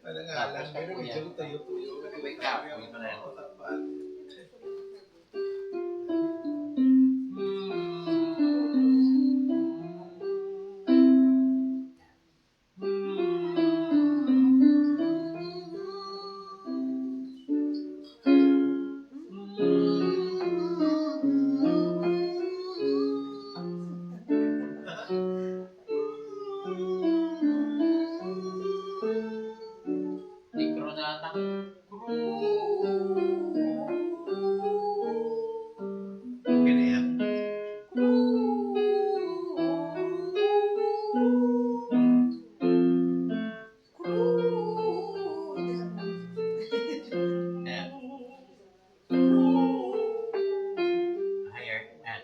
Tapos kapuyan. May kapoy pa rin. Mikro na ata. Okay na yan. Ayan. Higher. Ayan.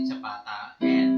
Sa bata. Ayan.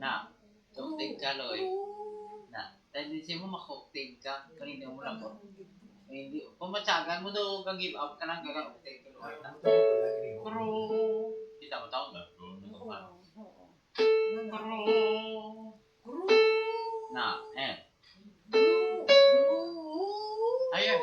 Na. Tuktig ka, Loy. Na. Tendency mo makuktig ka. Kanina mo lang po. Hindi. Pumatsagan mo daw. Kag-give up ka lang. Gagawin ka, Loy. Na. Kuro. Kita mo tawag ba? Kuro. Na. Eh. Ayan.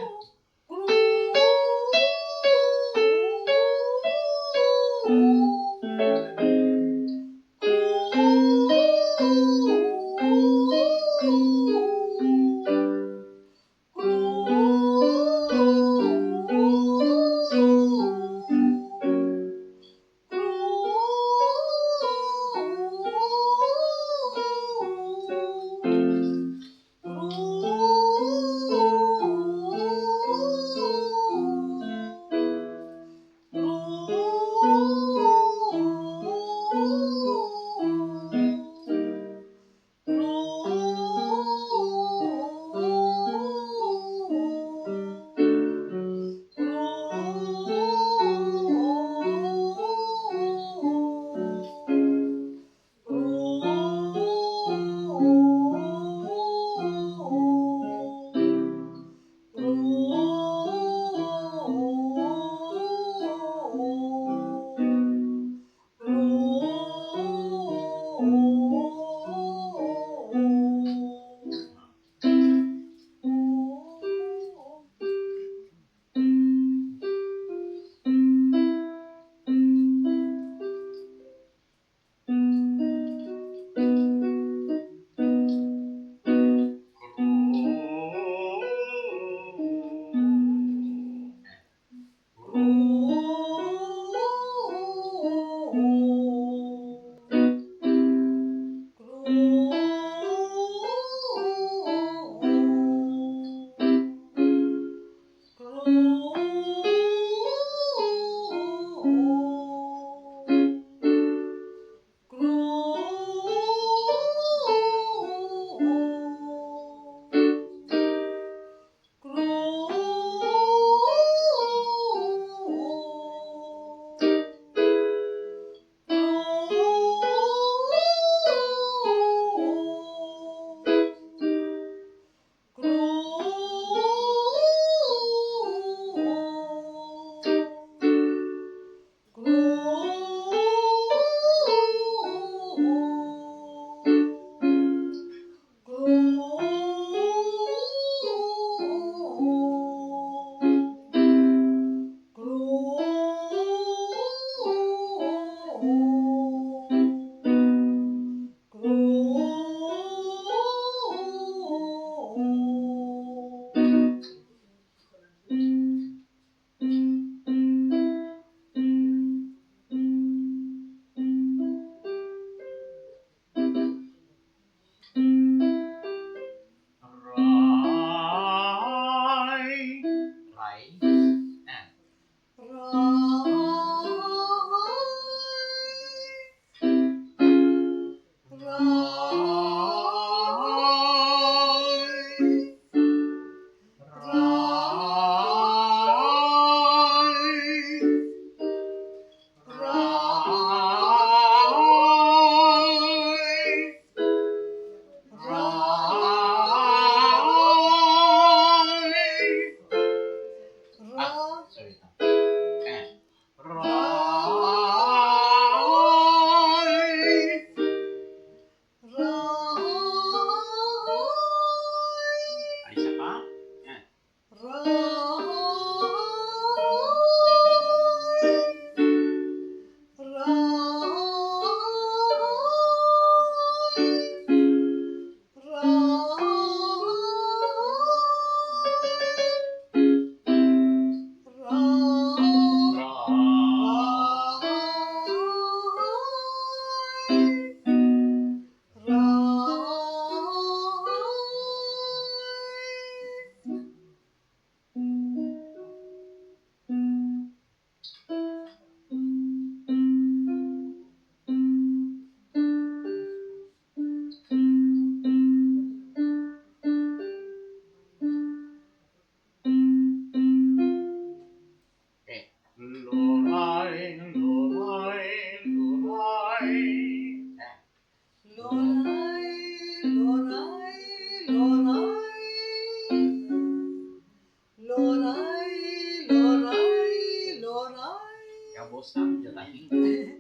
boss namin dyan tayo.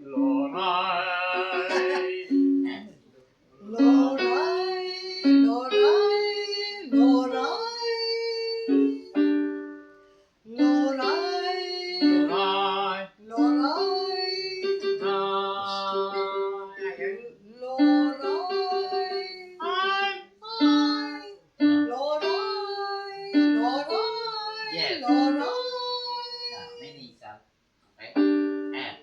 Loray. Loray, Loray, Loray. Loray, Loray. Loray, Loray. Ay. Ay, Loray, Loray, Yes. Loray. Now, may nisa. Okay? And,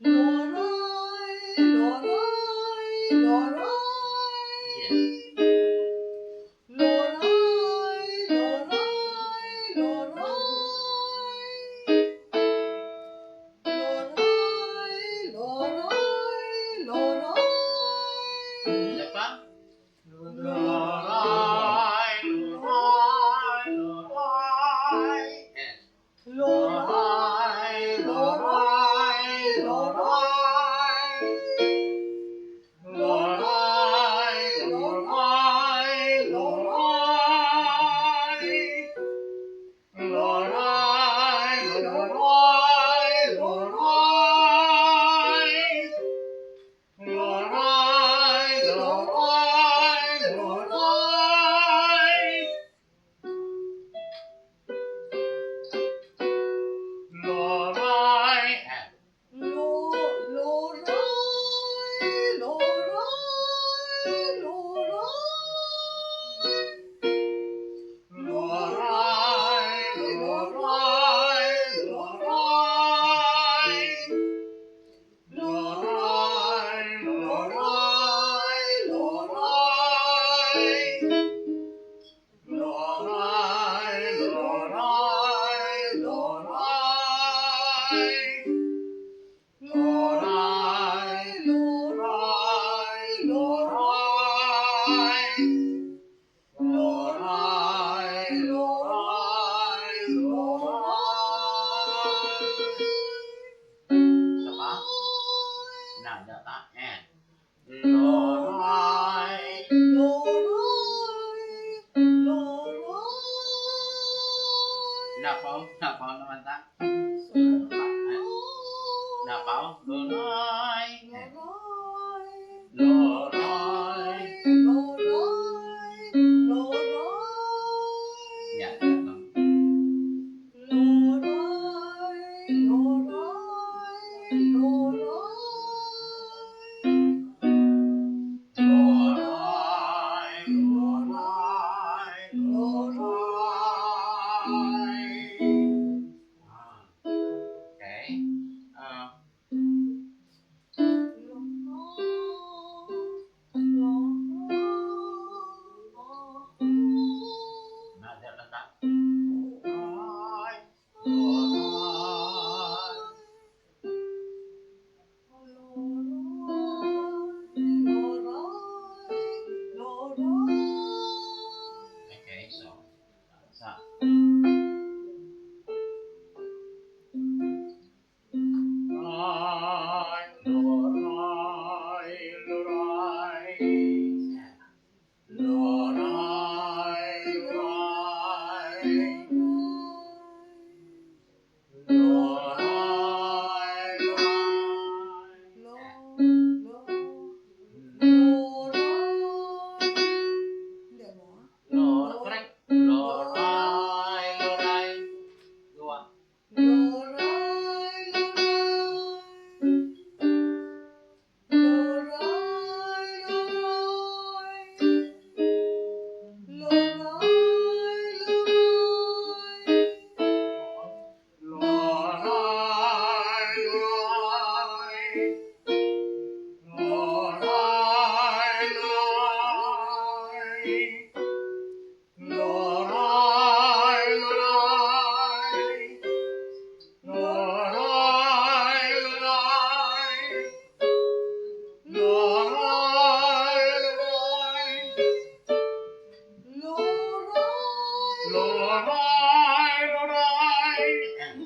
Loray, Loray, Loray. yes. Loray, Loray, Loray. Loray, Loray, Loray. Isa pa? Loray. Loray. Loray. And, Loray, Loray, Loray. Loray. Loray. Loray. Loray. Loray. Loray. Loray. Loray. Loray. Loray. and, Loray, Loray, Loray. Loray. Loray. Loray. Loray. Loray. Loray. Loray. Loray. Loray. Loray. Loray. Loray. isa pa? Now, data. And, Loray. napaw naman ta. Napaw. Loray. And, Loray. yan, yan. Loray. Loray. Loray. Okay? Now, data. Loray. Loray. Okay, so, sa, Loray. Loray. Loray. and, Loray. Loray. Loray. Loray. Loray. Correct. Loray. Loray. Dua. Loray. Loray. Loray. Loray. Loray. Loray. Loray. Loray. Loray. Loray. And,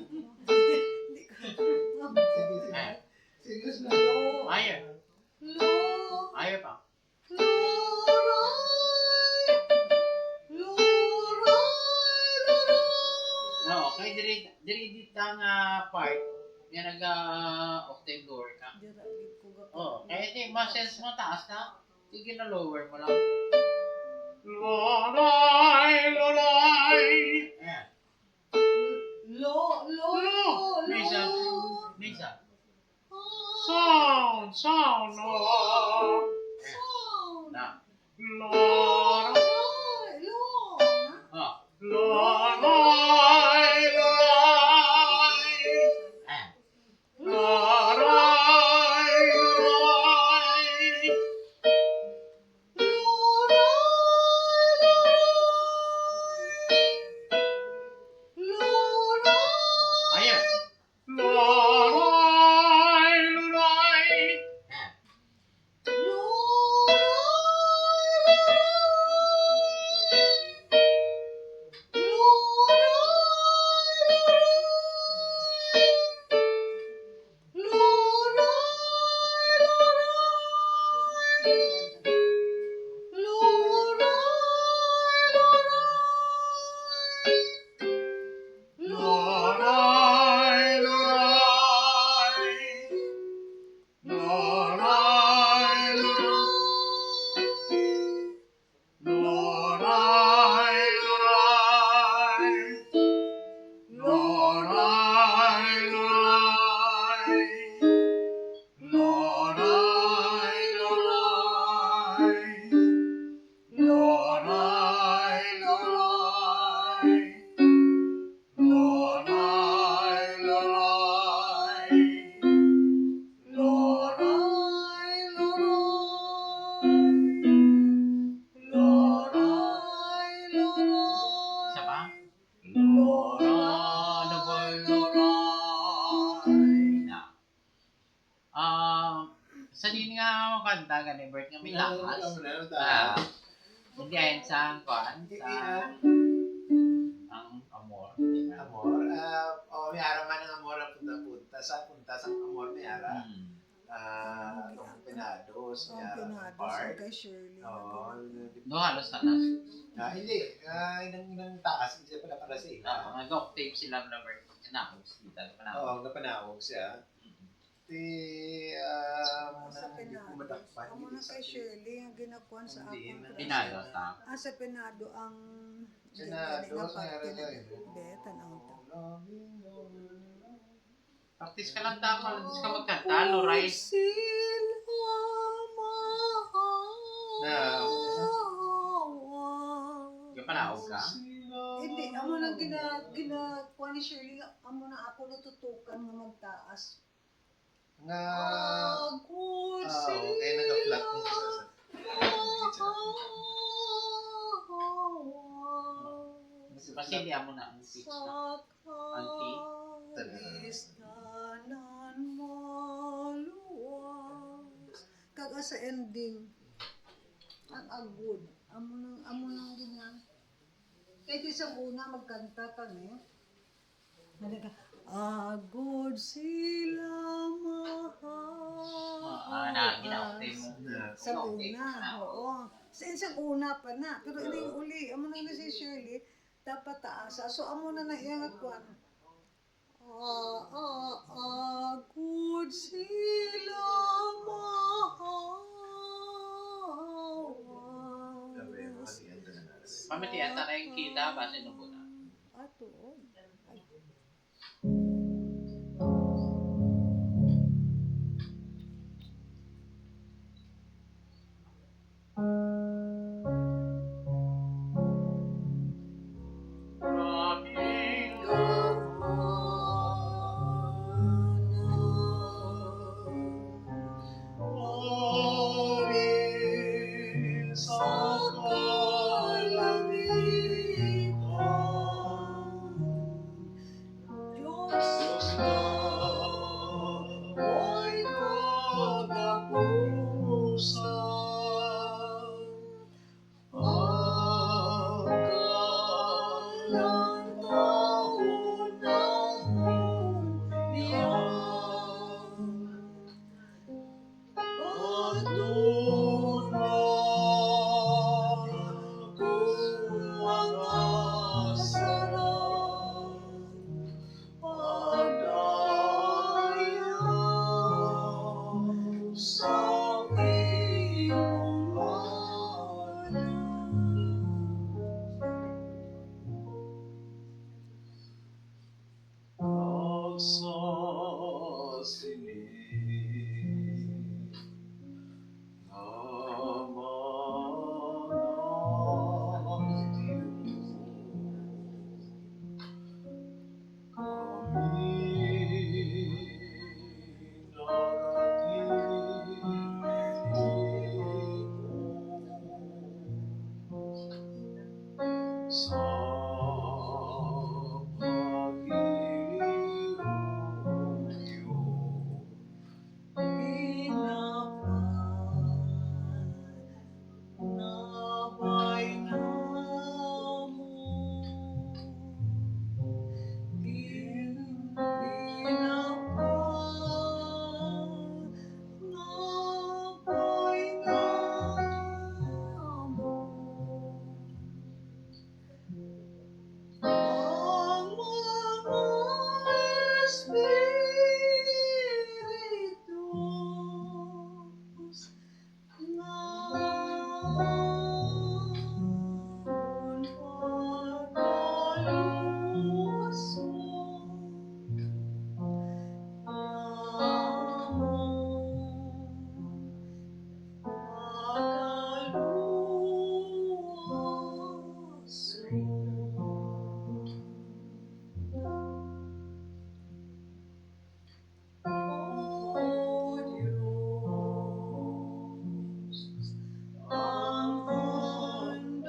and, higher. Higher pa. No, okay, diri diri dito nga part Yan nag-octave lower ka. Dira gid ko ga. Oh, kahit di ma-sense mo taas na, sige na lower mo lang. Loray, loray. Ayan. Lo, lo, lo, lo. Misa. Misa. Sound, sound, no. Sound. Na. Loray, Lo. Oh. loray, loray. Ayan. Loray, loray. Ayan. Loray, loray. Ayan. Loray, loray. Loray, loray. Loray, loray. Loray, loray. Loray, loray. Loray, loray. Loray, loray. Isa pa? Loray, loray. Na. Sa din nga kanta ka ni Bert nga may lakas. Hindi ayon sa kuan sa ang amor. di ba? Amor, may araw nga ng amor ang punta sa amor may ara. Ang Penados, may ara ng park. Kay Shirley. Oo, No, halos tanas. hindi, inang taas, hindi siya pala para sa ila. Nag-octave sila na Bert. Na, hospital pa na. Oo, napanawag siya. Sa Penados. Amo na kay Shirley ang ginakuan sa akon. Pinalo ta. Sa Penado ang Penados, mayroon na siya. betan ang ta. Practice ka lang ta, practice ka magkanta, Loray. Yung panawag ka? Hindi, amo na ginakuha ni Shirley, amo na ako natutukan nga magtaas. Nga, Good kaya naka-flat kung Kasi hindi mo na ang pitch na. Ang key? Listanan maluwas. Kaga sa ending, ang agud. Amo nang ganyan. Kahit isang una magkanta kami. Nalaga, agud sila mahal. Gina-octave mo. Sa una, oo. Sa isang una pa na. Pero ina yung uli. Amo na si Shirley, dapat taasa. So, amo na iyang kwan. Agud sila mahawas. Pamitian ta na yung kita, base nung muna. Ato. Ay. sa sining naman ang Diyos. Kami nanatili sa ang mga Espiritus ngayon O Diyos, ang handumanan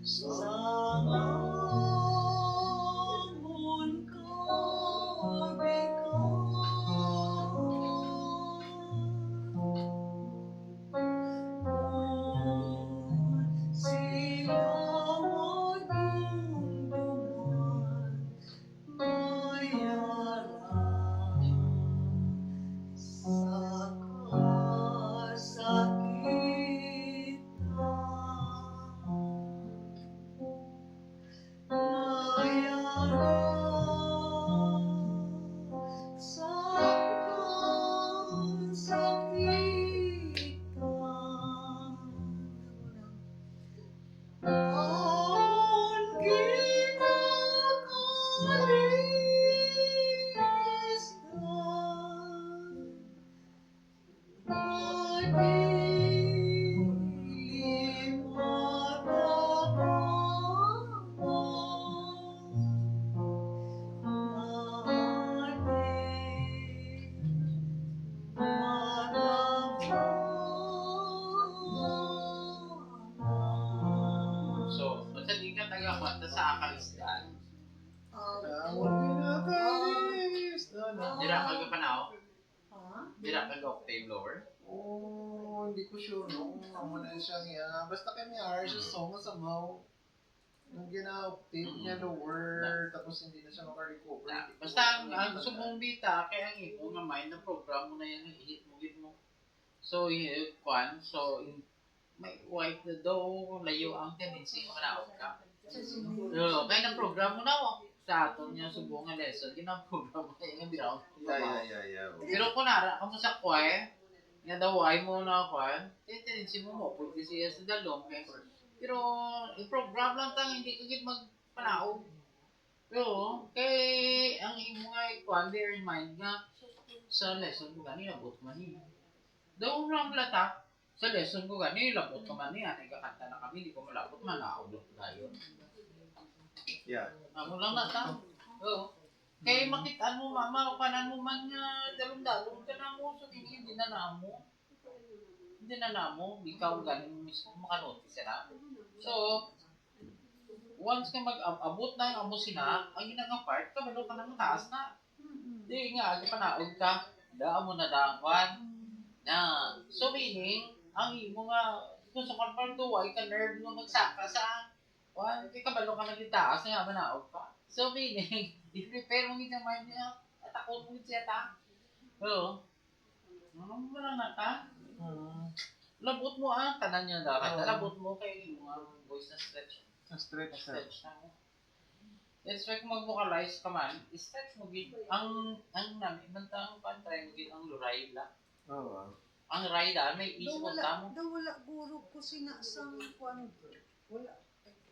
sa ngamon kabigat. Sila magdumduman mayaran sa kasakitan. Mayaran sa kasakitan. Ang kinakalisdan, madilim matabangan. So, basta di ka taga-kwanta sa akalisdan. Dira ka panaw? Dira ka octave lower? Oh, hindi ko sure no kung amo na siyang basta kami sa song sa mau. Nung gina-octave niya lower, tapos hindi na siya makarecover. Basta ang gusto mong bita, kaya ang imo nga mind na program mo na yan, i-hit mo, git mo. So, may white na daw, layo ang tendency, makanaot ka. Kaya na-program mo na ako. Sa aton niya, subong nga lesson, gina-program mo na yung biraw. Yeah. Pero kung nara, kung sa choir, nga daw ay mo na choir, tendency mo pwede siya sa dalong, pero i-program lang tang hindi ka git magpanaog. Pero, kay ang imo nga ikuan, bear in mind nga, sa lesson ko gani, labot man niya. Daw ram lata, sa lesson ko gani, labot ka man niya, nagkakanta na kami, di ko malabot man, naulot tayo. Yeah. Amo lang lata. Oo. Kay makitaan mo, mama, kanan mo man nga, dalong-dalong ka na mo, so hindi na namo. Hindi na namo, ikaw galing mismo makanotice na. So, once ka mag-abot na yung amo sina, ang ginang part, kabalo ka na mataas na. Di nga, panaog ka, daan mo na daangwan. Na, so meaning, ang imo nga, kung sa konparto, ay ka nerve mo magsaka sa, kay kabalo ka nagitaas, nga manaog ka. So meaning, i-prepare mo yung mind niya, at ako mo siya ta. Oo. Ano mo lang na ta? Labot mo tanan niya dapat. Labot mo kay mga voice na stretch. Stretch Na mo. Stretch mo mag-vocalize ka man, stretch mo gid ang namin mantang pantry mo gid ang lurayla. Oo. Ang rayda may isip mo tamo. Daw wala guro ko sinasang kwan. Wala.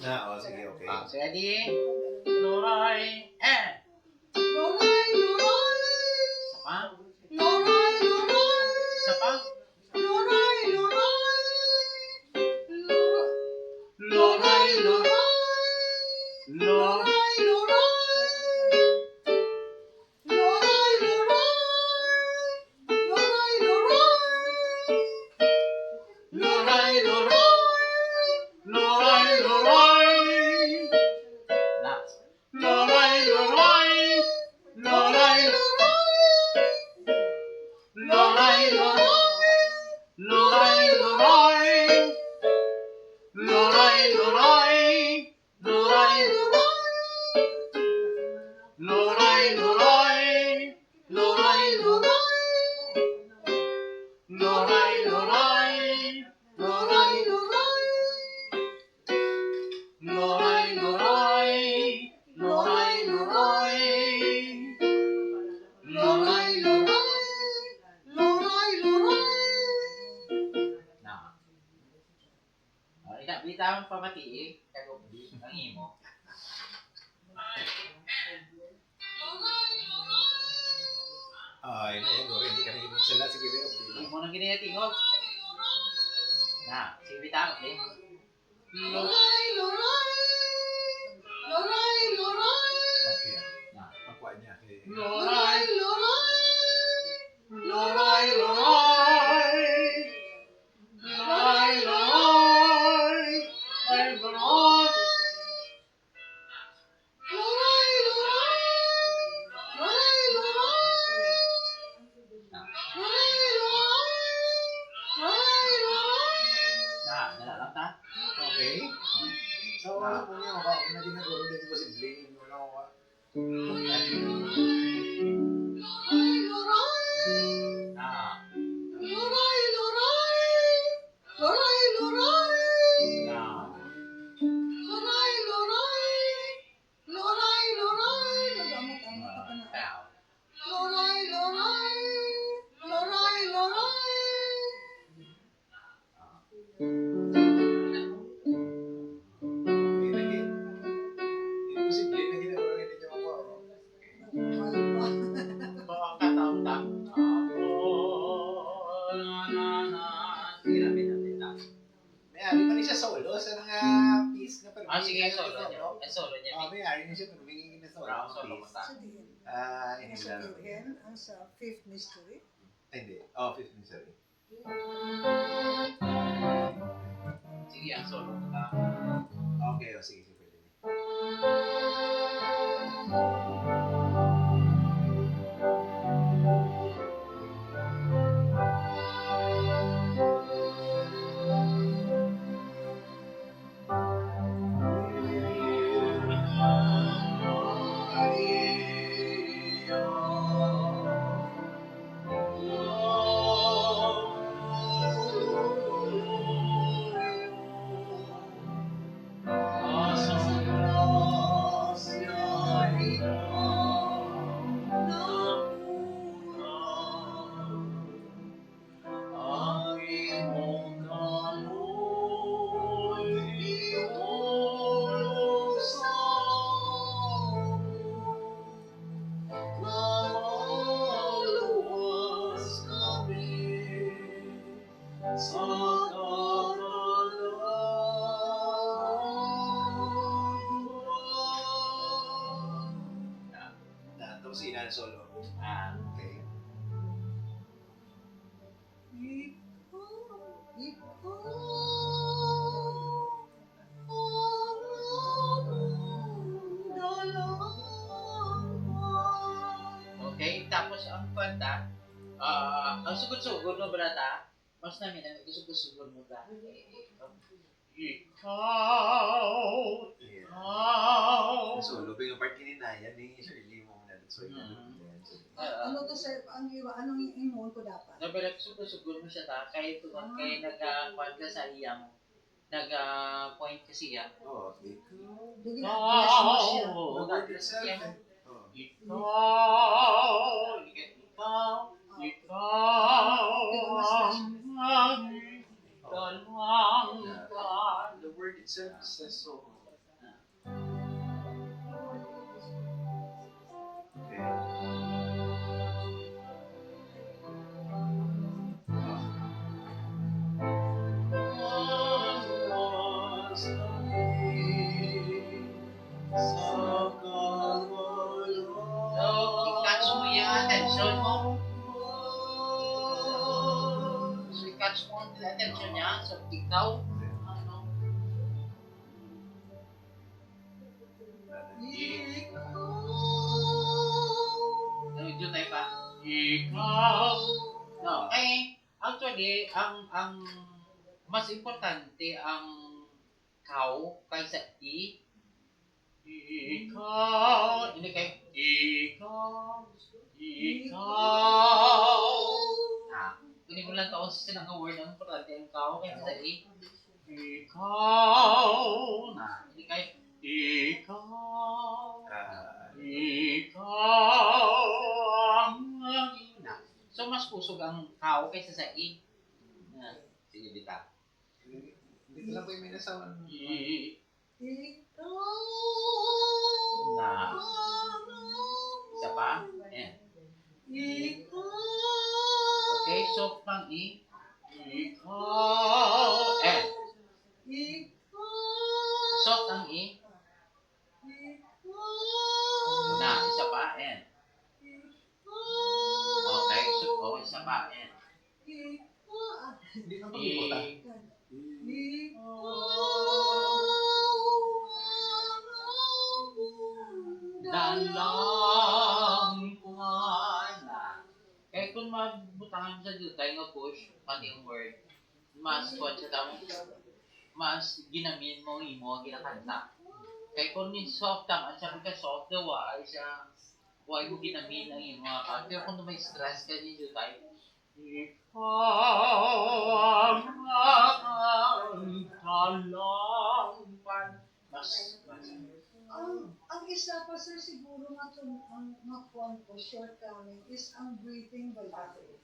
Sige, okay. So, ready? Loray, and. Loray, loray! Isa pa. Loray, loray! Isa pa. Loray, loray! Loray, loray. Loray, loray! Loray, loray! Loray, loray! Loray, loray. Loray, loray. Last. Loray, loray. Loray, loray, loray. Loray, loray. Loray, loray. Loray, loray, loray. Loray, loray. Loray, loray. Loray, loray, loray. Loray, loray. Loray, loray. Loray, loray! Na. Ina, bitawan pa mati kago ang imo. Ay, hindi ka naging sila. Sige, Imo nang ginatingog. Na, sige bitawan din. Loray, loray! Loray, loray! Okay. Na. Makuha niya. Okay. Loray, loray! Loray, loray. Loray, loray. Ay, balot. Loray, loray! Loray, loray! Loray, loray! Loray, loray! Na, dala lang ta. Okay. So, ano po niya, maka na ginaguro din ko si Blaine. Wala ko ka. Loray, loray! Na. Loray, loray! Loray, loray! Na. Loray, loray! Loray, loray! Nagamot-amot ka na. Pao. Loray, loray! Loray, loray! Okay, lagi. Hindi po si Blaine na ginaguro din niya makuha. Pagkatawag-tawag. Sige, lapit. May-ari pa rin siya solo sa nga piece nga. Sige, solo niya. Ang solo niya. May-ari niya siya pero bigyan na solo. Brown solo piece. pa ta. Sabihin. Hindi Sa lang. Virgen, ang sa Fifth Mystery. Hindi. 15 sorry. Sige, ang solo ko ta. Okay, sige, pwede. Tapos ina solo. Okay. Okay, tapos ang kanta, ang sugod-sugod mo ba ta? Mas namin ang sugod-sugod mo ta. Ikaw, ikaw. Solo ba yung part kininayan ni Shirley mo na so Ano to sir? Anong imon ko dapat? Nabalak sugod-sugod mo siya ta, kaya tungkol kay nag-point ka sa iyang, nag-point ka siya. Oh, okay. Dili na, bless mo siya. The word itself. Oh. Ikaw, ang aking dalawang The word itself says so. catch mo ang attention niya. So, ikaw, ano, yun tayo pa. Ikaw. No, actually, ang mas importante ang kau kaysa i. Ikaw. Hindi kayo. Ikaw. Kunin mo lang taon sa sinang word ang importante ang kau kaysa sa i. Ikaw. Hindi kayo. Ikaw. Ikaw. So, mas pusog ang kau kaysa sa i. Sige, dita. Hindi ko lang po yung minasawan. Na. Isa pa? Ayan. Okay, so pang i. Ikaw. Ayan. Soft ang i. Na, isa pa. Ayan. Okay, so, isa pa. Ayan. Hindi na pag-iputan. Dalang kuana. Kaya kung mabutangan sa jutay nga push, pati yung word, mas kuwan siya tamo, mas ginamin mo imo, ginakanta. Kaya kung yung soft ang, at sabi ka soft daw, ay siya, huwag mo ginamin ang imo. Kaya kung may stress ka yung jutay, ikaw ang talampan. Mas. Ang isa pa sir siguro nga ang makuha ko shortcoming is ang breathing by the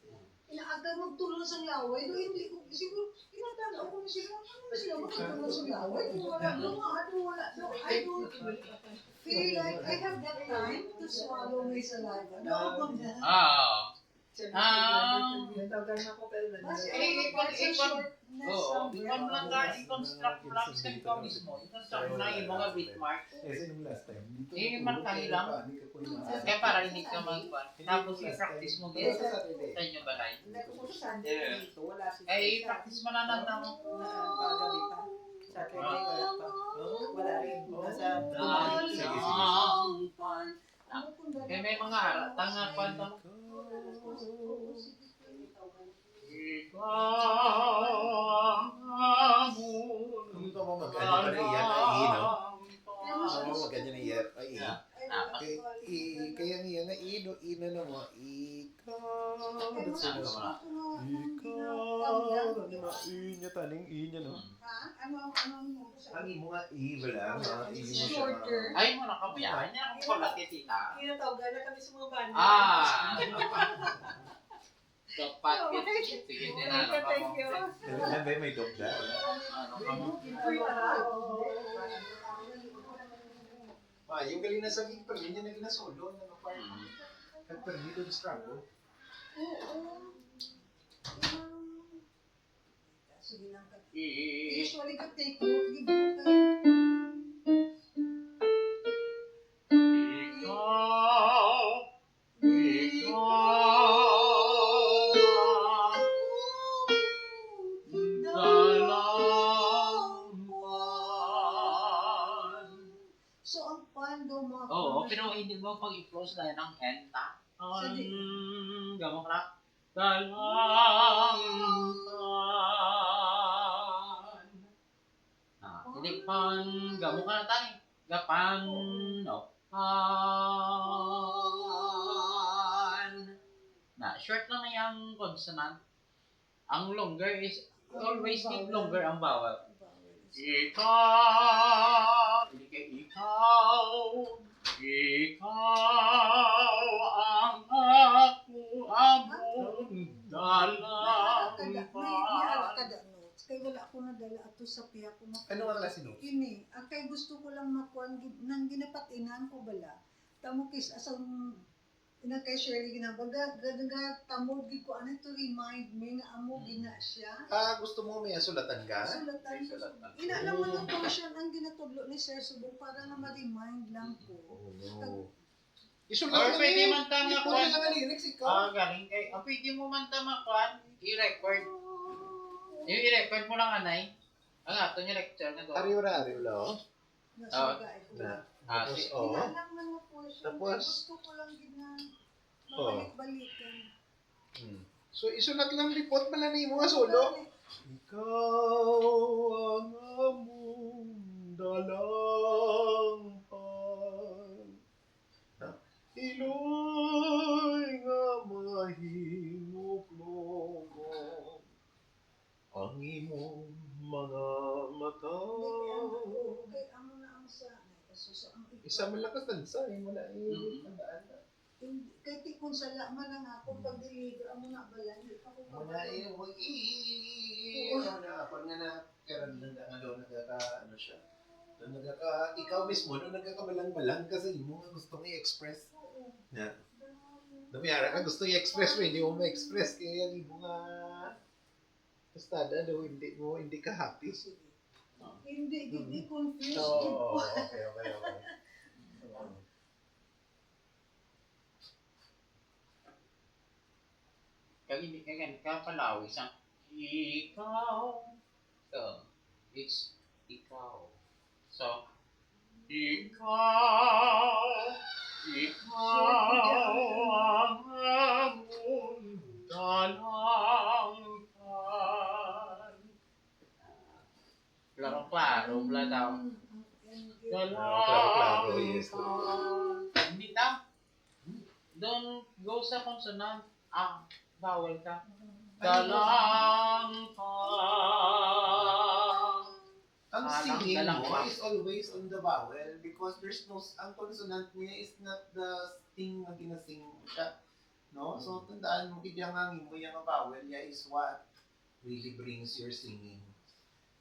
inaagad magtulong sa laway, do hindi ko siguro inatanaw ko na sila magtulong sa laway, I don't feel like I have that time to swallow my saliva. No, I-construct mo lang sa ikaw mismo. I-construct mo lang yung mga bitmark. I-markahin lang. Kaya para hindi ka magpan. Tapos i-practice mo din sa inyo balay. I-practice mo na natin mo. Wala rin. Kaya may mga haratang nga kwanta mo. Kung ka mo mag-ano pa na iyan, ay no? Kung mo mag-ano na iyan, ay kaya niya nga ino, ina na mo, ikaw. Ikaw. Inya taning, inya no? Ang imo nga wala, mga imo siya. Shorter. Ay mo na kamuyahan niya ang kulat ni tita. Kinatawagan na kami sa mga banda. Dapat sige din na. Thank you. Kailan ba may dogda? Yung galing na sa gig, pag yun yung naging solo, nag-permit yung struggle. Sige lang ka. Usually ka take note, give mo So, ang pando mo. Oo, pero hindi mo pag i-close na yan ang enta. Gamo ka na. Hindi pan, gamo ka na tani. Gapan, no. Short lang na yung consonant. Ang longer is, always keep longer ang bawal. Ikaw, hindi kayo ikaw ang ako among May notes. Kaya wala ako nadala ato sa piya ko na. Ano ang klase notes? Kini, kay gusto ko lang makuan nang ginapatinan ko bala. Tamo kis asang ina kay Shirley ginabaga gadaga tamod gid ko ano to remind me nga amo gina siya. Gusto mo may sulatan ka? Sulatan. Ina lang man ang portion ang ginatudlo ni Sir Subong para na ma-remind lang ko. Or Isulat pwede man tama Ikaw kwan. lang ang lyrics, ikaw. Galing kay. Pwede mo man tama kwan. I-record. Yung i-record mo lang, anay. Ang ato yung lecture na to. Ariw na, oh. Nasuga ito. Na. Ah, Tapos, si- oh. Ilalang man na portion. Tapos? Gusto ko lang din na Oh. mabalik-balikan. So, isulat lang report pala ni mo nga solo. Ikaw ang among dalampag. Iloy nga mahimuplogo ang imong mga mata. Okay, amo na ang sa kasuso ang Isa man lang kastansa, mo na tandaan na. Kaya tikon sa laman lang ako pag-deliver amo na balan. Hindi pa ko Mo na ano na, pag nga na, karan lang nga doon, ano siya. Doon ikaw mismo, doon nagkakabalang-balang ka sa imo nga gusto nga i-express. Yeah. Dumiyara ka, gusto i-express mo, hindi mo ma-express, kaya hindi mo nga kastada, do, hindi ka happy. Hindi confused. Oo, okay. Kaya hindi ka ganun ka palawis ang ikaw. So, it's ikaw. So, ikaw ang among dalangpan. Klaro-klaro, wala daw. Klaro, yes. Hindi daw. Don't go sa consonant. Bawal ka. Dalangpan. Ang Alam, singing dalang mo pa. is always on the vowel because there's no, ang consonant niya is not the sting na ginasing mo siya. No? So, tandaan mo, kibiyangangin mo yung vowel niya is what really brings your singing.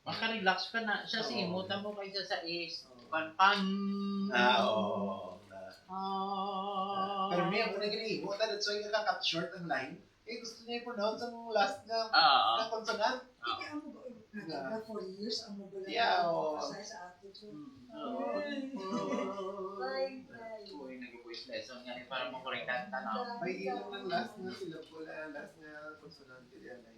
Maka-relax ka na. Siya Oo. simutan mo kaysa sa is. Oo. Pan-pan. Oo. Pero niya, muna ginihimo, that's why naka-cut short ang line. Eh, gusto niya i-pronounce ang last na consonant. Hindi amo ba naganda for years amo ba lang Yeah, oo. pasay sa attitude. Bye. Uy, nag-voice lesson nga rin para makorek ang tanaw. May ilang ng last na syllable, last na consonant yan ay.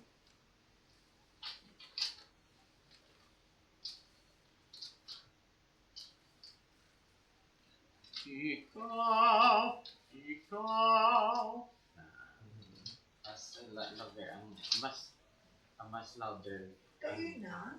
Ikaw. Mas louder ang mas louder. Kayo na,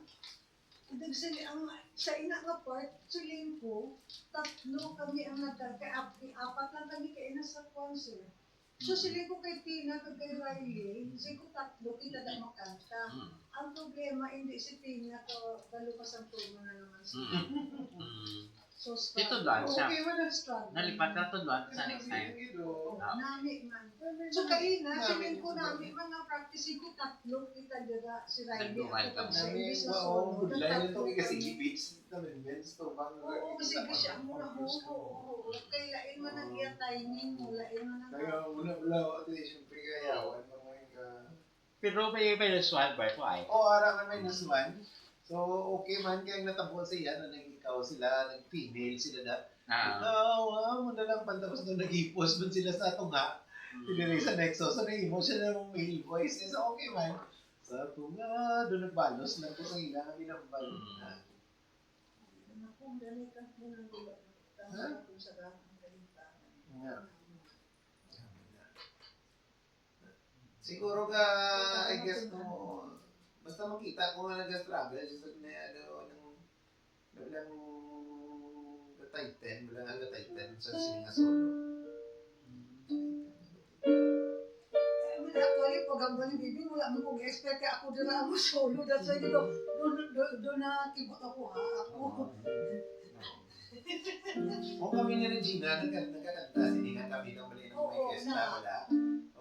dagsali ang sa ina nga part, sulin ko, tatlo kami ang apat lang kami kay ina sa concert. So sila ko kay Tina, kay Riley, sila ko tatlo, kita na makanta. Ang problema, hindi si Tina, kalupas ang turno na naman siya. So, Ito doon siya. okay, wala struggle. Nalipat ka to doon sa next time. Nami man. So kayo na, silin ko nami man ang practice ko tatlo, kita dira si Riley. Nagduman ka Ako mo. sa Sabi, imbis na wow, solo, budlay na ito tatlo kasi kami. beats naman, Vince, to bang Oo, sige siya muna mo. Kaya lain man ang iya timing mo, lain man ang Kaya wala, at least, siyempre kayawan, mga ka. Pero may minus 1 by 5. Oo, araw na minus one. So, okay man, kaya natapos siya, na nag-ikaw sila, nag-female sila na. Ikaw, mo na lang pantapos doon nag-hipos man sila sa tunga. Tiniri sa Nexo, so nag-himo siya ng male voice. So, okay man. Sa tunga, doon nagbalos lang ko sa ilang binambal. Naku, dali ka po ng gulo. Tama kung sa ang kalintahan. Yeah. Siguro ka, I guess mo, basta makita ko nga nag-struggle, just na walang Titan, walang Titan sa singa solo. Actually, pag ang bali bibi, wala mo kong expect kaya ako dira ako solo. That's why dito, doon na kibot ako ha. Ako. Kung kami ni Regina, nagkakanta, siningan kami ng mali ng may Oo, kesta, na. wala.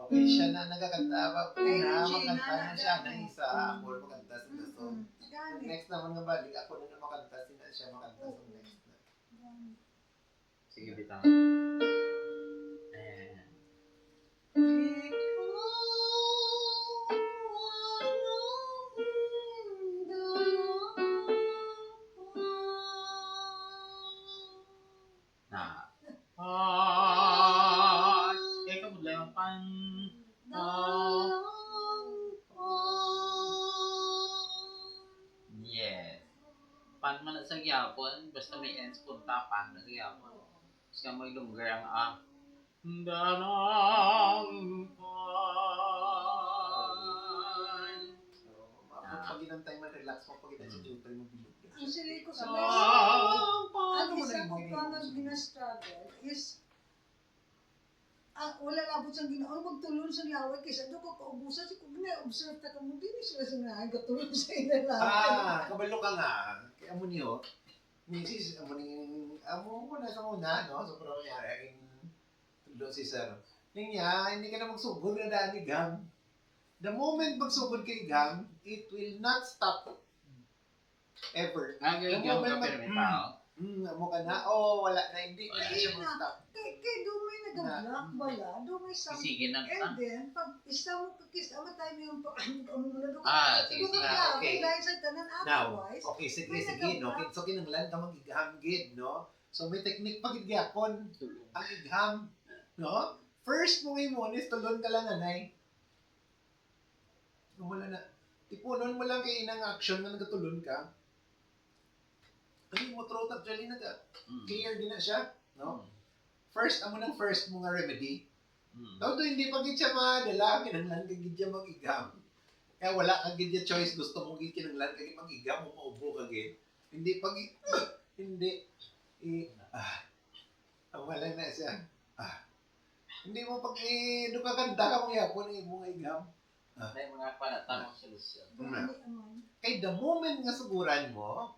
Okay, siya na nagkakanta, Kay na Regina, makanta na siya na na. isa, ako makanta sa daso. Gani. Next naman nga balik, ako na makanta, siya makanta sa next na. Sige, bitaw. Na. Kaya ka budlay ang pan. pan man na sa gyapon, basta may ends punta pan na sa gyapon. Tapos ka may lugar ang danang pan. So, pag inantay man, relax mo, pag inantay sa jutay mo, bilog na. Ang sili ko sa So, best, paano ang mo isa na ko yung pa nga gina-struggle is wala labot siyang ginaon magtulon sa laway kaysa doon ko kaubusan si kung na-observe ta ka mo din sila sa nga katulon sa inalaway. Kabalo ka nga. Kaya mo niyo, misis, amo ko na sa una, no? So, pero nangyari, tulo si Sir. Niya, hindi ka na magsugod na daan ni Gam. The moment magsugod kay Gam, it will not stop. Ever. Ang The yung moment ka pero may tao. amo ka na, wala na, hindi Wala na siya na. mag-stop. Kaya doon may nag-block bala, doon may something. Isigin ng And then, pag isa mo kakis, time yung ano mo na doon sige, doon sige. ka Okay. dahil sa tanan Now, otherwise. okay, sige, may sige, no? nag-block. So, kinanglan ka mag-igham-gid, no? So, may technique pa gyapon ang igham, no? First mo is tulon ka lang, anay. Wala na. Ipunon mo lang kay inang action na nagatulon ka. Ano mo throat actually clear din na siya, no? First, amo nang first mo nga remedy. Daw hindi pa gid siya madala, kinanglan ka gid siya mag-igam. Kaya wala ka gid choice, gusto mo gid kinanglan ka gid mag-igam, mo maubo ka gid. Hindi pag hindi wala na siya. Hindi mo pag do ka kanta ka mo yapon mo igam. May mga panatamang solusyon. Kay the moment nga suguran mo,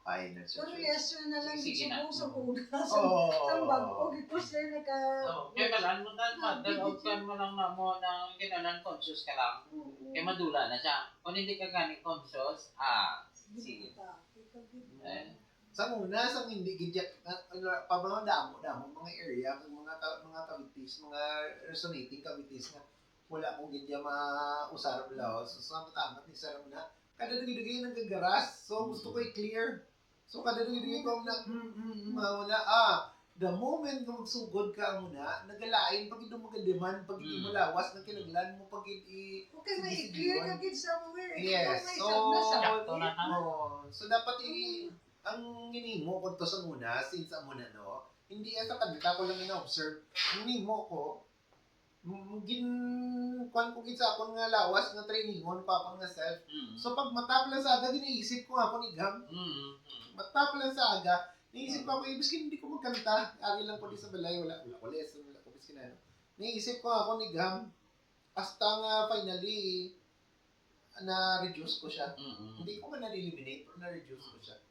ay na siya. Pero lesson na lang Sige dito na. mo sa una. Oh. Sa bago, ito sila naka... Kaya kalaan mo na, outcome mo lang na mo ng kinalan conscious ka lang. Kaya madula na siya. Kung hindi ka gani conscious, sige. Sa una, sa hindi gidyak, pabangon damo, mga area, mga cavities, mga resonating cavities nga, wala mo gidya mausarap lao. So, sa matamat ni Sarah na, kada dugay ng gagaras. So, gusto ko i-clear. So, kada dugay ko na, wala, the moment na magsugod ka muna, nagalain, pag ito magadiman, pag ito malawas, na kinaglan mo, pag Okay, may i-clear ka gid somewhere. Yes. So, So, dapat ang ginimo ko to sa muna, since ang muna, no, hindi sa kanta ko lang ina-observe. Ginimo ko, kuan ko gid sa akong nga lawas nga trainingon pa akong nga self. So pag mataplan sa aga giniisip ko ako ni Gam. Mataplan sa aga, niisip ko ako ibig hindi ko magkanta. Ari lang ko di sa balay wala ko lesson wala ko biskin ano. Niisip ko ako ni Gam hasta nga finally na reduce ko siya. Hindi ko man na-eliminate pero na-reduce ko siya.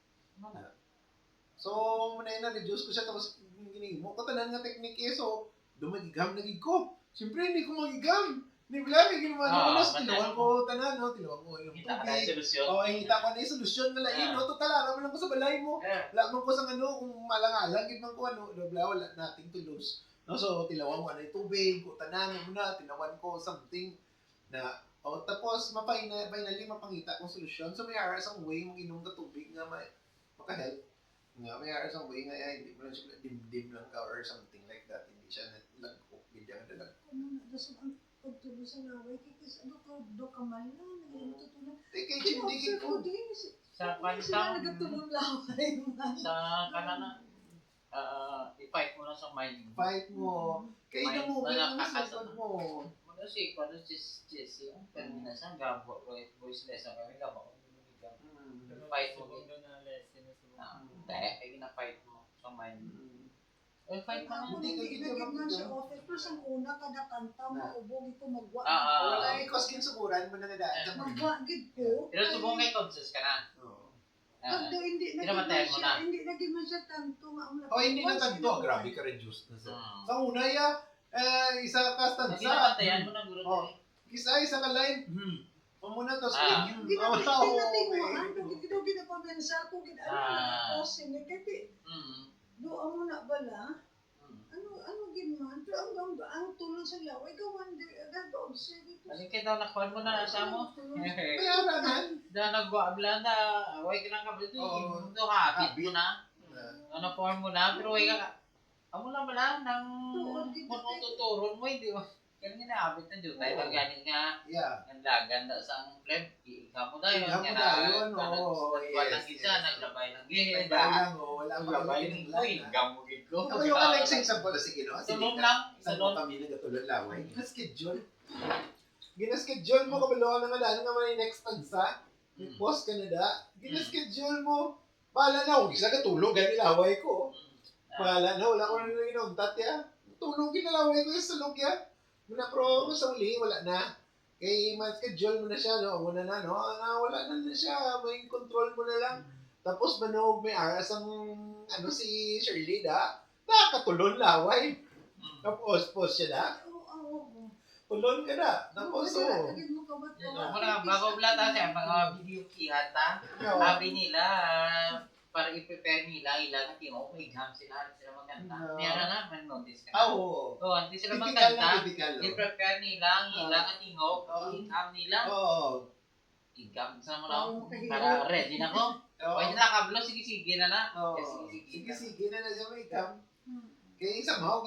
So muna na reduce ko siya tapos ginimo ko tanan nga technique so dumagigam nagig ko. Siyempre, hindi ko magigam. Hindi wala, may ginawa ko na. Tilawan ko, tanan, no? Tilawan ko yung Kita ka na yung solusyon. hita ko na yung solusyon na lain, no? Total, araman lang ko sa balay mo. Wala man ko sa ano, kung malang-alang, gitman ko ano, wala, nothing to lose. No? So, tilawan ko na yung tubig, tanan mo na, tinawan ko something na, tapos, finally, mapangita kong solusyon. So, may aras ang way mong inom ka tubig nga maka-help. Nga, may aras ang way nga, hindi mo lang siya dim-dim lang ka or something like that. Hindi siya nag-cook, hindi siya nadalag. ang pagtulo sa laway, kikis, do kamal na, nagtutulong. Kay chindigin ko. Sa Sila pantang, nagtulong laway. sa kanana, i-fight mo na sa mind. Fight mo. Kaya na mo, kaya na sa mo. Kasi kung ano yung terminasyon, gabo, voice lesson kami, gabo. Fight mo. Kaya gina-fight mo sa mind. Fight mo na. Hindi man siya offer. Pero sa una, kada kanta, maubog ito, magwa. Wala yung cause kinsukuran mo na nadaan sa mga. Magwa, gid ko. Pero subong kay conscious ka na. Pagdo hindi Pinamatayan mo na. hindi naging man siya tanto nga ang Hindi na tanto. Grabe ka reduced na siya. Sa una, isa ka stanza. Pinamatayan mo na guro. Isa ka line. Muna to. Ginatinguan, kung ginapabensa ko, ano kasi kasi doon mo na bala, ano ginaman, pero ang tulong sa laway, gawan din, observe ito. Alin kita nakuha mo na sa mo? Kaya naman. Da nagwa-abla na, away ka lang kablit. Ito habit mo na. Ano form mo na, pero away ka. Amo na bala nang kung tuturon mo, hindi mo. Kan nga naabot na dito tayo. Ganin nga, Yeah. ang lagan na sa ang flip. Ikaw mo dayon. Ikaw mo dayon, oo, Walang yes, isa, yes. naglabay ng gihid. Nagbago lang, wala akong Naglabay makinig ng lang. uy, gamugid ko. Pero yung Alex example na sige, no? Tulong lang. Saan mo kami nagatulog laway? Gina-schedule. Gina-schedule mo, kabalo ka naman dahil nga may next tansa. May post ka na da. Gina-schedule mo. Bahala na, huwag isa katulog, gani laway ko. Bahala na, wala ko na nang tatya. Tulog ginalaway ko yung sulog ya. Muna pro, sa uli, wala na. Kay ma-schedule mo na siya, no? Muna na, no? Wala na siya. May control mo na lang. Tapos manog may aras ang si Shirley da. Nakakatulon laway. Tapos post siya da. Tulon ka na. Tapos Bago blata siya, mga video kihata. Sabi nila, para i-prepare nila, ilang at yung may exam sila magkanta. Meron na, man notice ka. Oo. Oo, hindi sila Typical magkanta. na, typical. I-prepare nila, ilang at ingok, i-exam nila. Oo. I-exam sa mo lang. Para ready na ko. Pwede na kablo, sige-sige na na. Sige na siya may cam. Kaya somehow,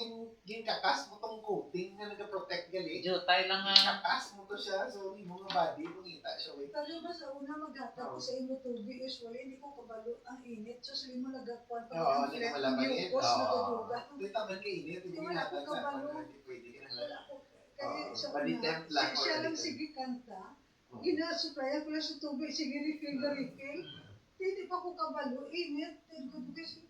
ginkakas mo tong coating na nag-protect gali. Jutay lang nga. Kakas mo to siya, so yung mga body, mungita siya. Wait. Pero ba sa una maghatag ko sa imo tubig, usually hindi ko kabalo ang init. So sa imo nagagpuan pa Oo, ang hindi flat ka malapagin. mucus na gaduga. Hindi taman kainit, hindi Wala ginatag ko sa kabalo. hindi pwede ka na. Wala ko. Kaya sa body temp lang. siya lang sige kanta. Ginasuprayan ko lang sa tubig, sige refill na refill. Hindi pa ko kabalo, init. Kasi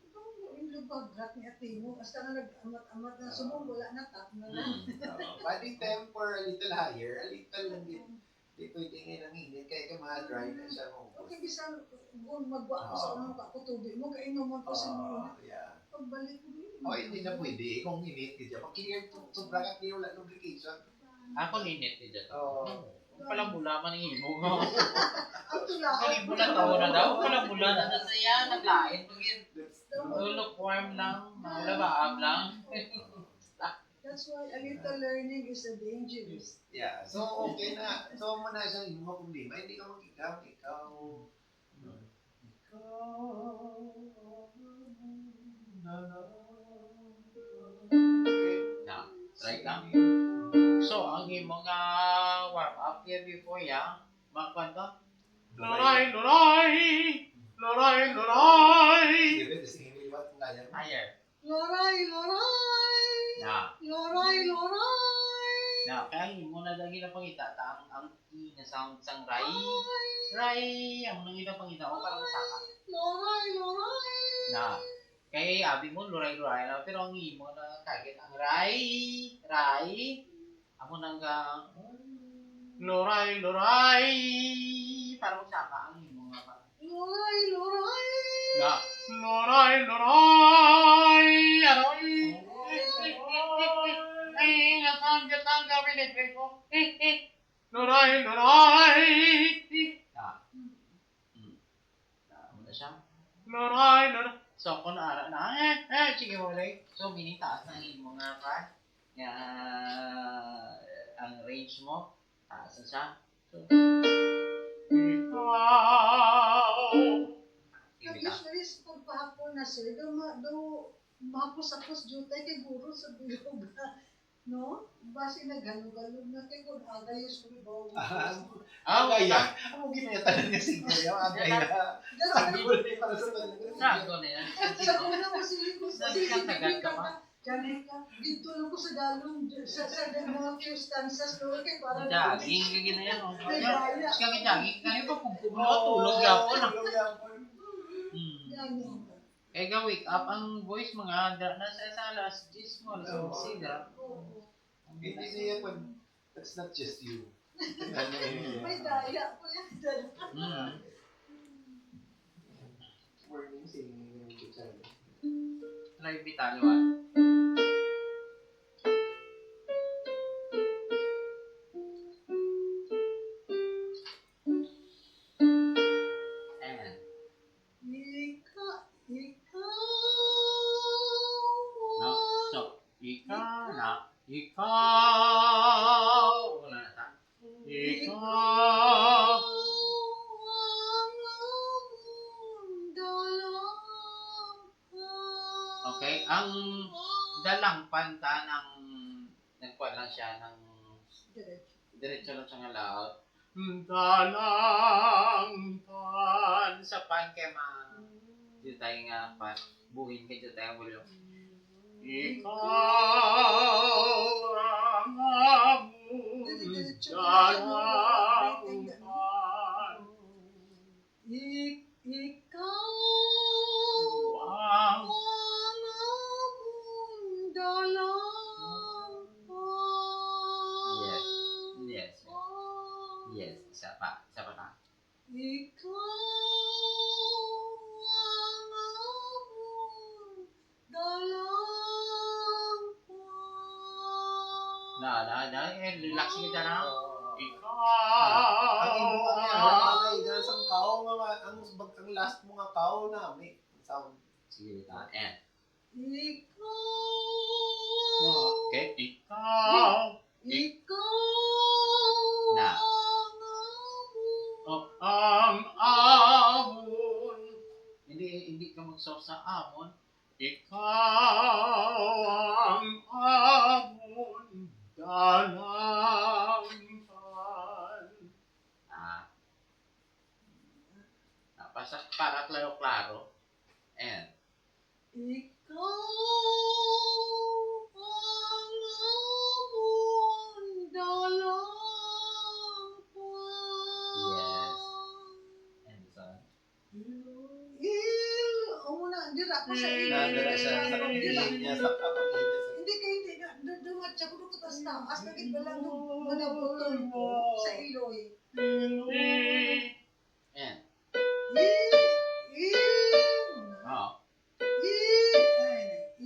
yung lubagrat ni Atimo, basta na nag-amat-amat na sumong, wala na, tap na lang. Body temp or a little higher, a little lang din. Hindi pwede ngayon ang init, kaya ka ma-dry na siya mo. Okay, bisa kung magwa ko sa unang ako tubig mo, kainuman ko sa mga Yeah. pagbalik ko din. Hindi na pwede kung init ka dyan. Pag clear, sobra ka clear, wala lubrication. Ako init ni dyan. Oo. Palang mula man ng imo. Ang tula ko. Ang imo na taon na daw. Palang mula na nasaya, naglain. Lukewarm lang, labaab lang. That's why a little learning is a dangerous. Yeah, so okay na. So mo na siya yung mga problema. Hindi ka mag-ikaw. Na, right lang. So, ang imong warm up here before ya, mga kanta. Loray, loray! Loray, loray! Higher. Loray, loray! Na. Loray, loray! Na, kaya mo na lagi na pangita, ang i na sound sang ray. Ray, ang nang ina pangita o parang saka. Loray, loray! Na, kaya abi mo luray luray na, pero ang imo na kagit ang ray, ray. Amo nang ga luray luray. Parang saka ang imo nga parang. Loray, loray! Na, luray luray. Aroy. Ay, nasaan ka gawin ito ko? Luray luray. Na. Na, ano siya? Luray luray. So, kung naara na, sige mo ulit. So, meaning taas na imo nga pa. Ang range mo, taas na siya. So, ikaw. Ibig ka. Usually, sa pagpahapon na sir, do mahapos-hapos jutay kay guro sa bilog. No? Basi naghalog-halog na kay kung agayos ko ibaw. Agaya. Ang ginayatan niya siguro yung agaya. Sabi ko na para sa talaga. Sago na yan. Sa una ko siling ko sa Nagkatagal ka pa. Janika, dito lang ko sa galong sa mga few stanzas no kay para Jogging, kaya na yan. Ay, daya. Kaya jogging, kaya pa kung tulog yapon. Yan. Kaya ga wake up ang voice mga nasa sa alas 10 mo, alas 11 da. Hindi niya pag, that's not just you. May daya ko yan. Morning singing yung child. Try Vitalo ah. Ayan. No, so, ikaw na, ikaw. Wala na ta. Ikaw. Okay, ang dalang panta ng nagkuha lang siya ng Diretso lang siya nga laot. Dalang pan sa pan kay ma. Dito tayo nga pan. Buhin ka dito tayo bulong. Ikaw ang amon dalang pan. Ikaw Ang ang among dalang Yes. Yes. Yes. Isa pa na. Ikaw ang among dalang Relax kita na. Ang imo Ikaw ang mga isang kao nga ang last mo nga kao na may sound. Sige, ta. And. Ikaw Okay. Ikaw. Ikaw Na. ang among Ang amon. Hindi ka magsaw sa amon. Ikaw ang amon. Dalang pan. Para klaro-klaro. And. Ikaw ang amon dalang Yes. And son. Dira ko sa Dira sa pagdilig niya sa kapatid niya. Hindi kayo hindi na dumat siya kung tas taas nakit ba lang manabutol ko sa iloy. And. I Oh.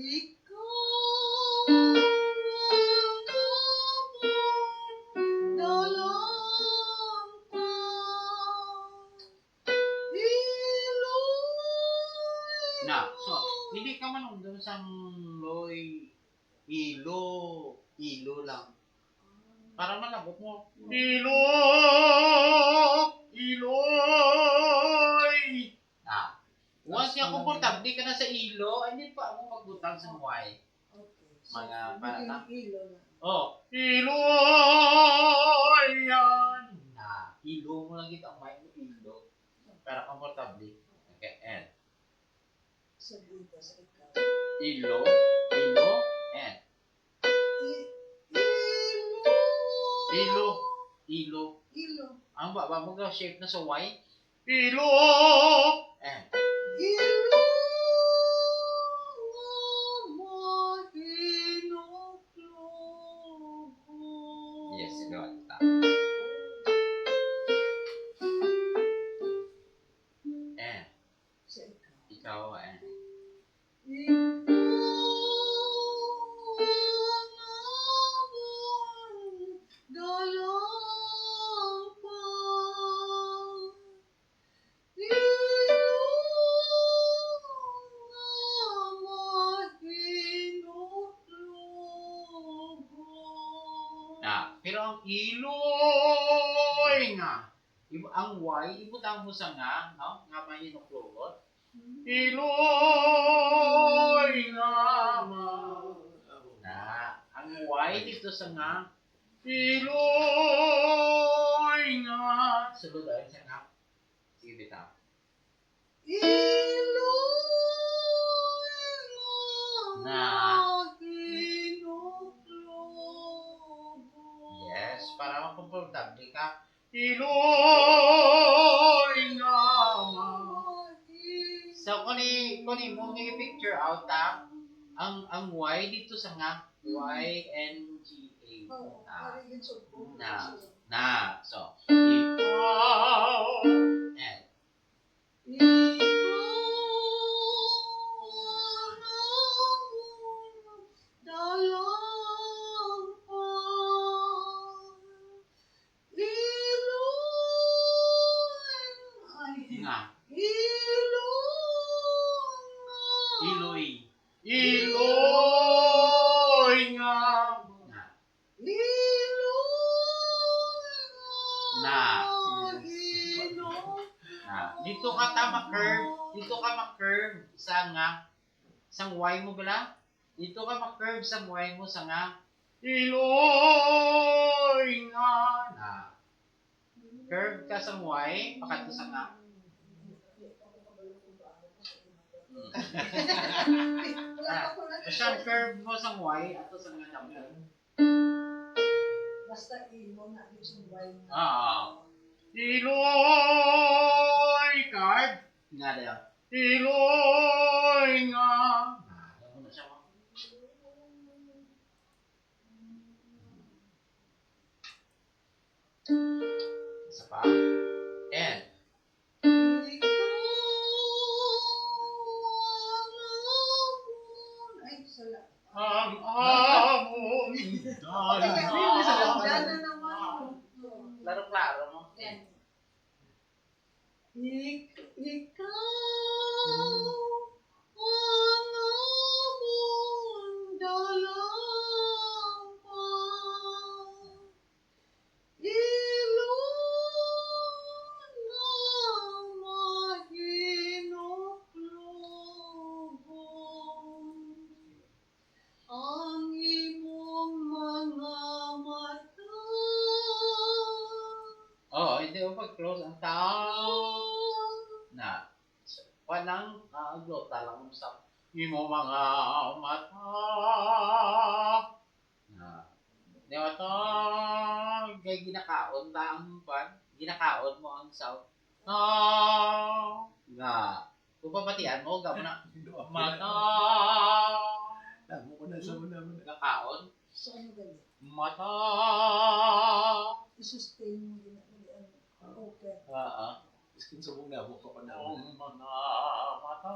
Ikaw ang amon dalang iloy. Na. So, hindi ka man doon sa loy. Ilo lang. Para malabot mo. Iloy! Once yung komportable ka na sa ilo, hindi pa ako magbutang sa Y. Okay. Mga para ilo na. Oh, Iloy yan! Ilo mo lang dito ang mic mo, ilo. Para komportable. Okay, and. Sabihin ko sa ikaw. Ilo, and. Ilo. Ilo. Ang baba mo ga shape na sa Y. Ilo, and. Ilo nga mahinuklugo. Yes, ilo. And. Sa ikaw. Ikaw, and. Pero ang iloy nga. Ang Y, ibutang mo sa nga, no? Nga pa yun klubot. Iloy nga ma. Ang Y dito sa nga. Iloy nga. Sulod ay sa nga. Sige, bitaw. Yes, para makomportable ka. Iloy nga ma. So, kuni mo i-picture out ang Y dito sa nga. Y-N-G-A. So, ikaw and nga. Iloy. Iloy nga. Dito ka ma-curve sa nga. Sang Y mo bala? Dito ka ma-curve sa Y mo sa nga. Iloy nga na. Curve ka sa Y, pakat ka sa nga. Basta curve mo sa Y, ato sa nga naman. Basta imo na yung wine. Iloy card. Nga daw. Iloy nga. Ano na siya mo? Isa pa. And. Ay, sala. Ang amon Dana naman. Klaro-klaro mo. Ikaw ang amon dalampang. Ilong na mahinuklugon. Ang imong mga mata. Hindi mo pag-close ang tao. Na. Walang glota lang sa imo mga mata. Na. Di ba to? Kaya ginakaon ba ang pan? Ginakaon mo ang sound. Nga. Kung papatian mo, gamo na. Mata. Tamo ko na sa una mo na. Nakaon. So, ano ganyan? Mata. I-sustain mo din open. Iskin sa una mo ko na. Ang mga mata.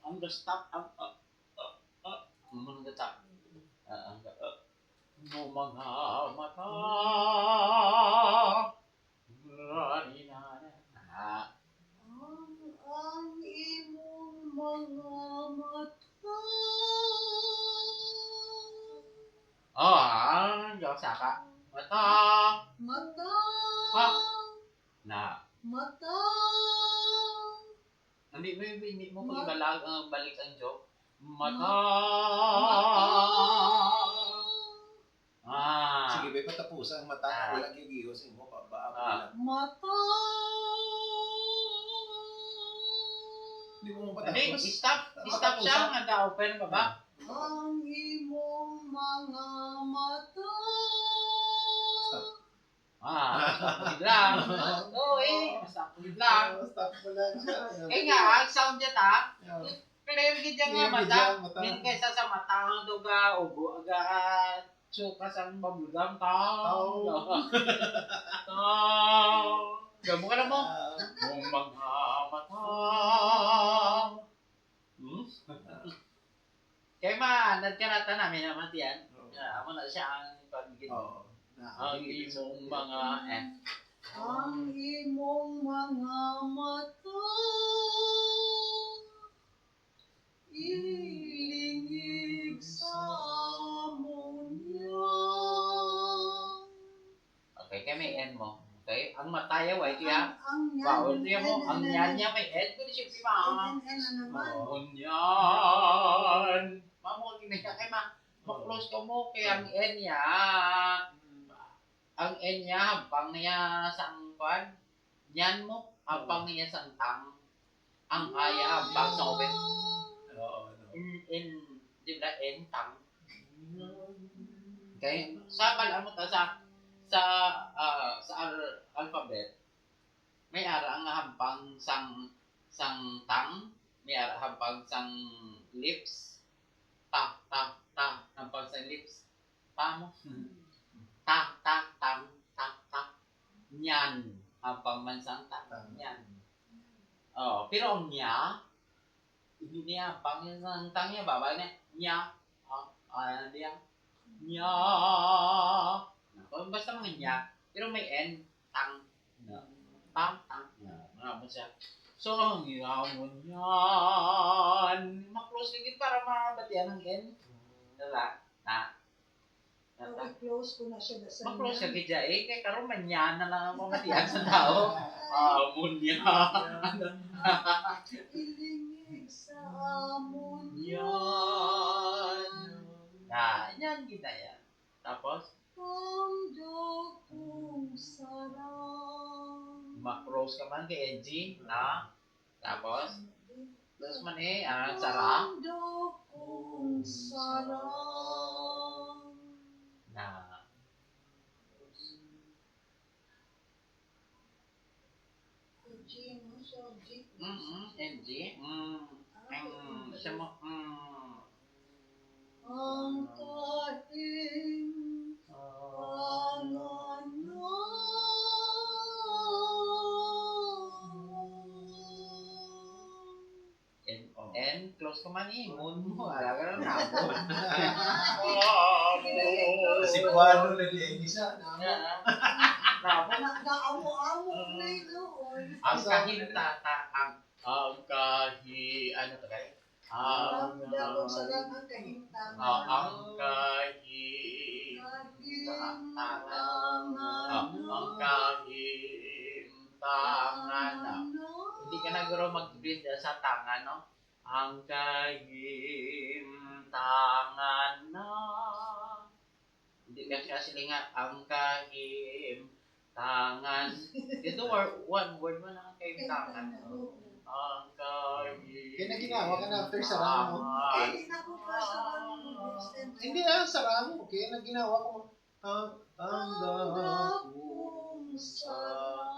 Ang stop. Ang mga tap. Ang mga mata. Ang imong mga mata. Ang saka. Mata. Mata. Na. Mata. Hindi mo balik ang joke. Mata. Sige, may patapos ang mata. Wala yung gihos mo. Baabo lang. Mata. Hindi mo Hindi, patapos. stop siya. Nag-open pa ba? Ang imong mga mata. Stop lang. Stop lang. Stop mo lang siya. Kaya nga, ang sound niya ta, clear gid yung nga mata. Mata. Min kaysa sa mata ang duga, ubo agad. Sukas ang babulgam tao. Gamo ka na mo. Mong mga mata. Kaya manad ka nata namin naman yan. Amo na siya ang pagiging. Ang imong mga Ang imong mga mata. Ilingig sa amon yan. Okay, kaya may end mo. Okay? Ang mataya, wait ya. Ang Wow, ito yan mo. Ang yan niya may end. Kung siya pima. naman. Ang yan. Mamukin na siya. Kaya ma-close ka mo. Kaya ang end niya. Ang end niya, hampang niya sa angpan. Yan mo, hampang niya sa tang. Ang kaya, hampang sa open. Di ba, end tang. Okay? Sa balaan mo ta sa alphabet, may ara ang hampang sang tang, may ara hampang sang lips, ta, hampang sang lips, ta mo, ta, nyan, hampang man sang ta, nyan. Pero ang nya, hindi niya, hampang yan sang tang niya, babay niya, dia, nya, basta mga niya, pero may N, tang, tang, mo siya. So, ang yamon yan. Ma-close ligid para mabatian ng N. Dala, I-close ko na siya. ma-close ligid siya eh. Kaya karoon manyan na lang ang mabatian sa tao. Amon yan. Ilingig sa amon Yan. Yan kita yan. Tapos, Ramdam kong sarap. ma-close ka man kay Edgy. Tapos, close man sarap. Ramdam kong sarap. G, no? So, G. Edgy. Siya mo, Ang kahing pangalan. and close ka man moon mo. Alaga na hapon. Si Juano na liyan isa. Hapon. Naamo-amo na ito. Ang ano to kay? Ramdam kong sarap ang kahintangan. Ang kahintangan. Hindi ka nagro mag-breathe sa tangan, no? Ang kahintangan na. Hindi ka siya silingan. Ang kahintangan. Ito one word mo lang ang kahintangan. Ang kahintangan. Kaya na ginawa ka na after sarang mo. Eh, naku pa sa Hindi sarang mo. Kaya na ginawa ko. Ang kong sarap.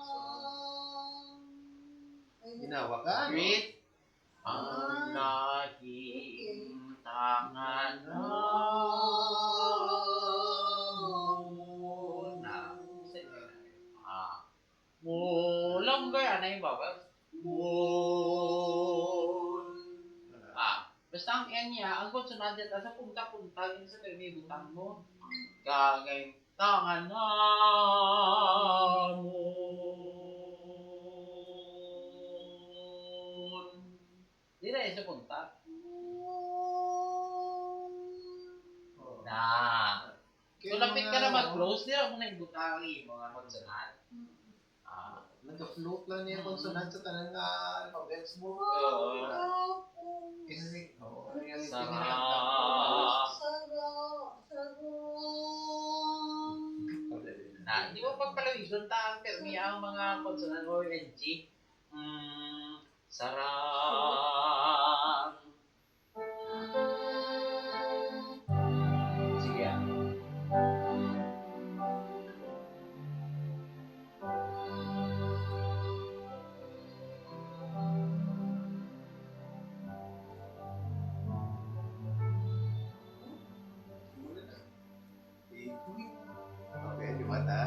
Ginawa ka? Breathe. Ang kahintangan na muna. Mulong ko yan yung bawal. Basta ang N niya, ang konsonante sa punta-punta, yun sa pinibutang mo. Kahintangan na Di na sa punta. So, lapit ka na mag-close, di na mo na ibutang mga konsonant. Nag-float lang niya yung consonant sa tanang alphabets mo. Kasi, ano yan yung Hindi mo pagpalawisun ta ang ang mga konsonant o NG. Sarang. Sige. Okay, di mata.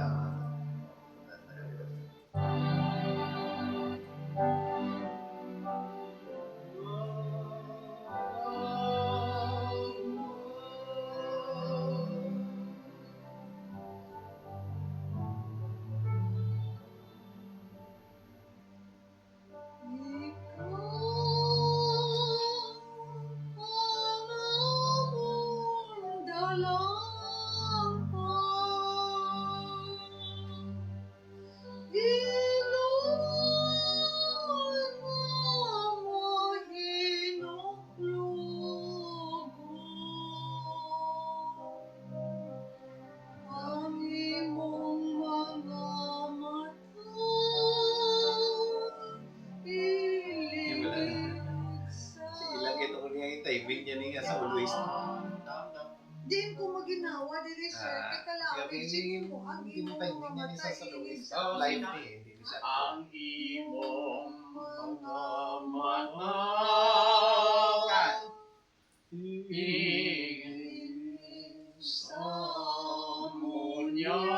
Timing niya niya sa always. Din ko maginawa diri sir, kalawin sige mo ang Yung imong timing niya niya mamatay sa always. Oh, Live sino? niya, hindi siya. Ang imong mga mata sa munyan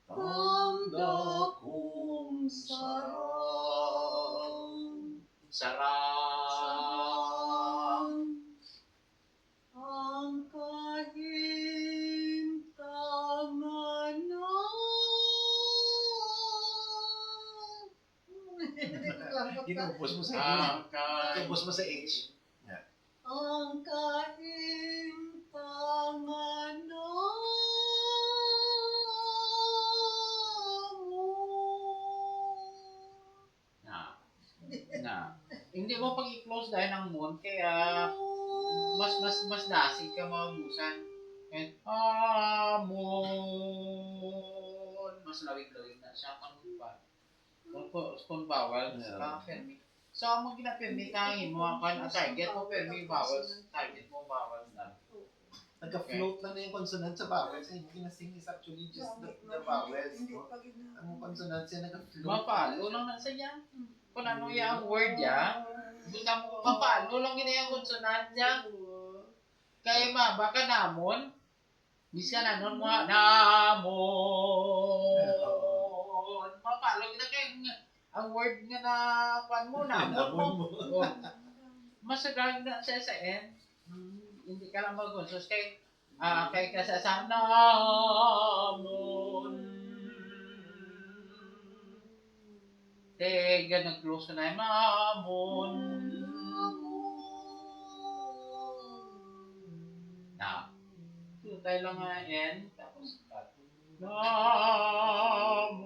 tanda kong sarang ang kahintangan na Inubos mo sa ang Inubos mo sa H. ang kahintangan na na hindi mo pag i-close dahil ng moon kaya mas dasig ka mabusan. And amon. Mas lawig-lawig na siya kung pa. Kung bawal, Yeah. ka permi. So, mo gina-permi kangin mo kan target mo permi bawal, target mo bawal na. Nagka-float lang na yung consonant sa vowels. Yung kinasing is actually just the vowels. Hindi No? pa gina. Ang consonant siya nagka-float. Mapalo lang na sa niya. Kung ano yung word niya, buta mo mapalo lang yun yung consonant niya. Kaya baka namon, bisa na nun mo, namon. Mapalo na kayo ang word nga na pan mo, namon mo. Oh, masagang na sa end. Hindi ka lang mag-consus kay ka sa namon. Te, nag-close ka na yung namon. Na. So, tayo lang nga end, tapos cut. Namon.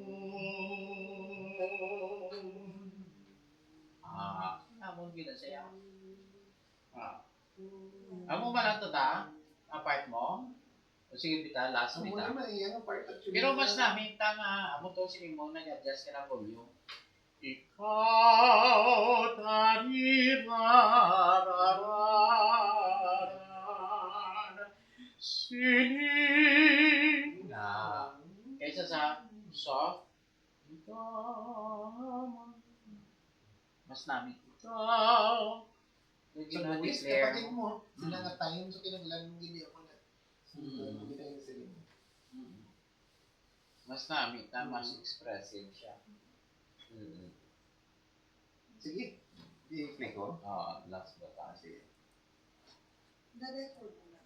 Namon ginasaya. Amo ba lang to ta? Ang part mo? O sige, bita, last Ang bita. muna yung part actually. Pero mas namin tanga, amo to sige mo, nag-adjust ka ng volume. Ikaw tanirararan sining na kaysa sa soft ikaw mas namin ikaw So, Luis, kapatid mo, sila nga time, so kinaglan mo gini ako na. Gini yung sila. mas namin mas expressive siya. Sige, i-play ko. Last ba ta? Sige. Na-record mo lang.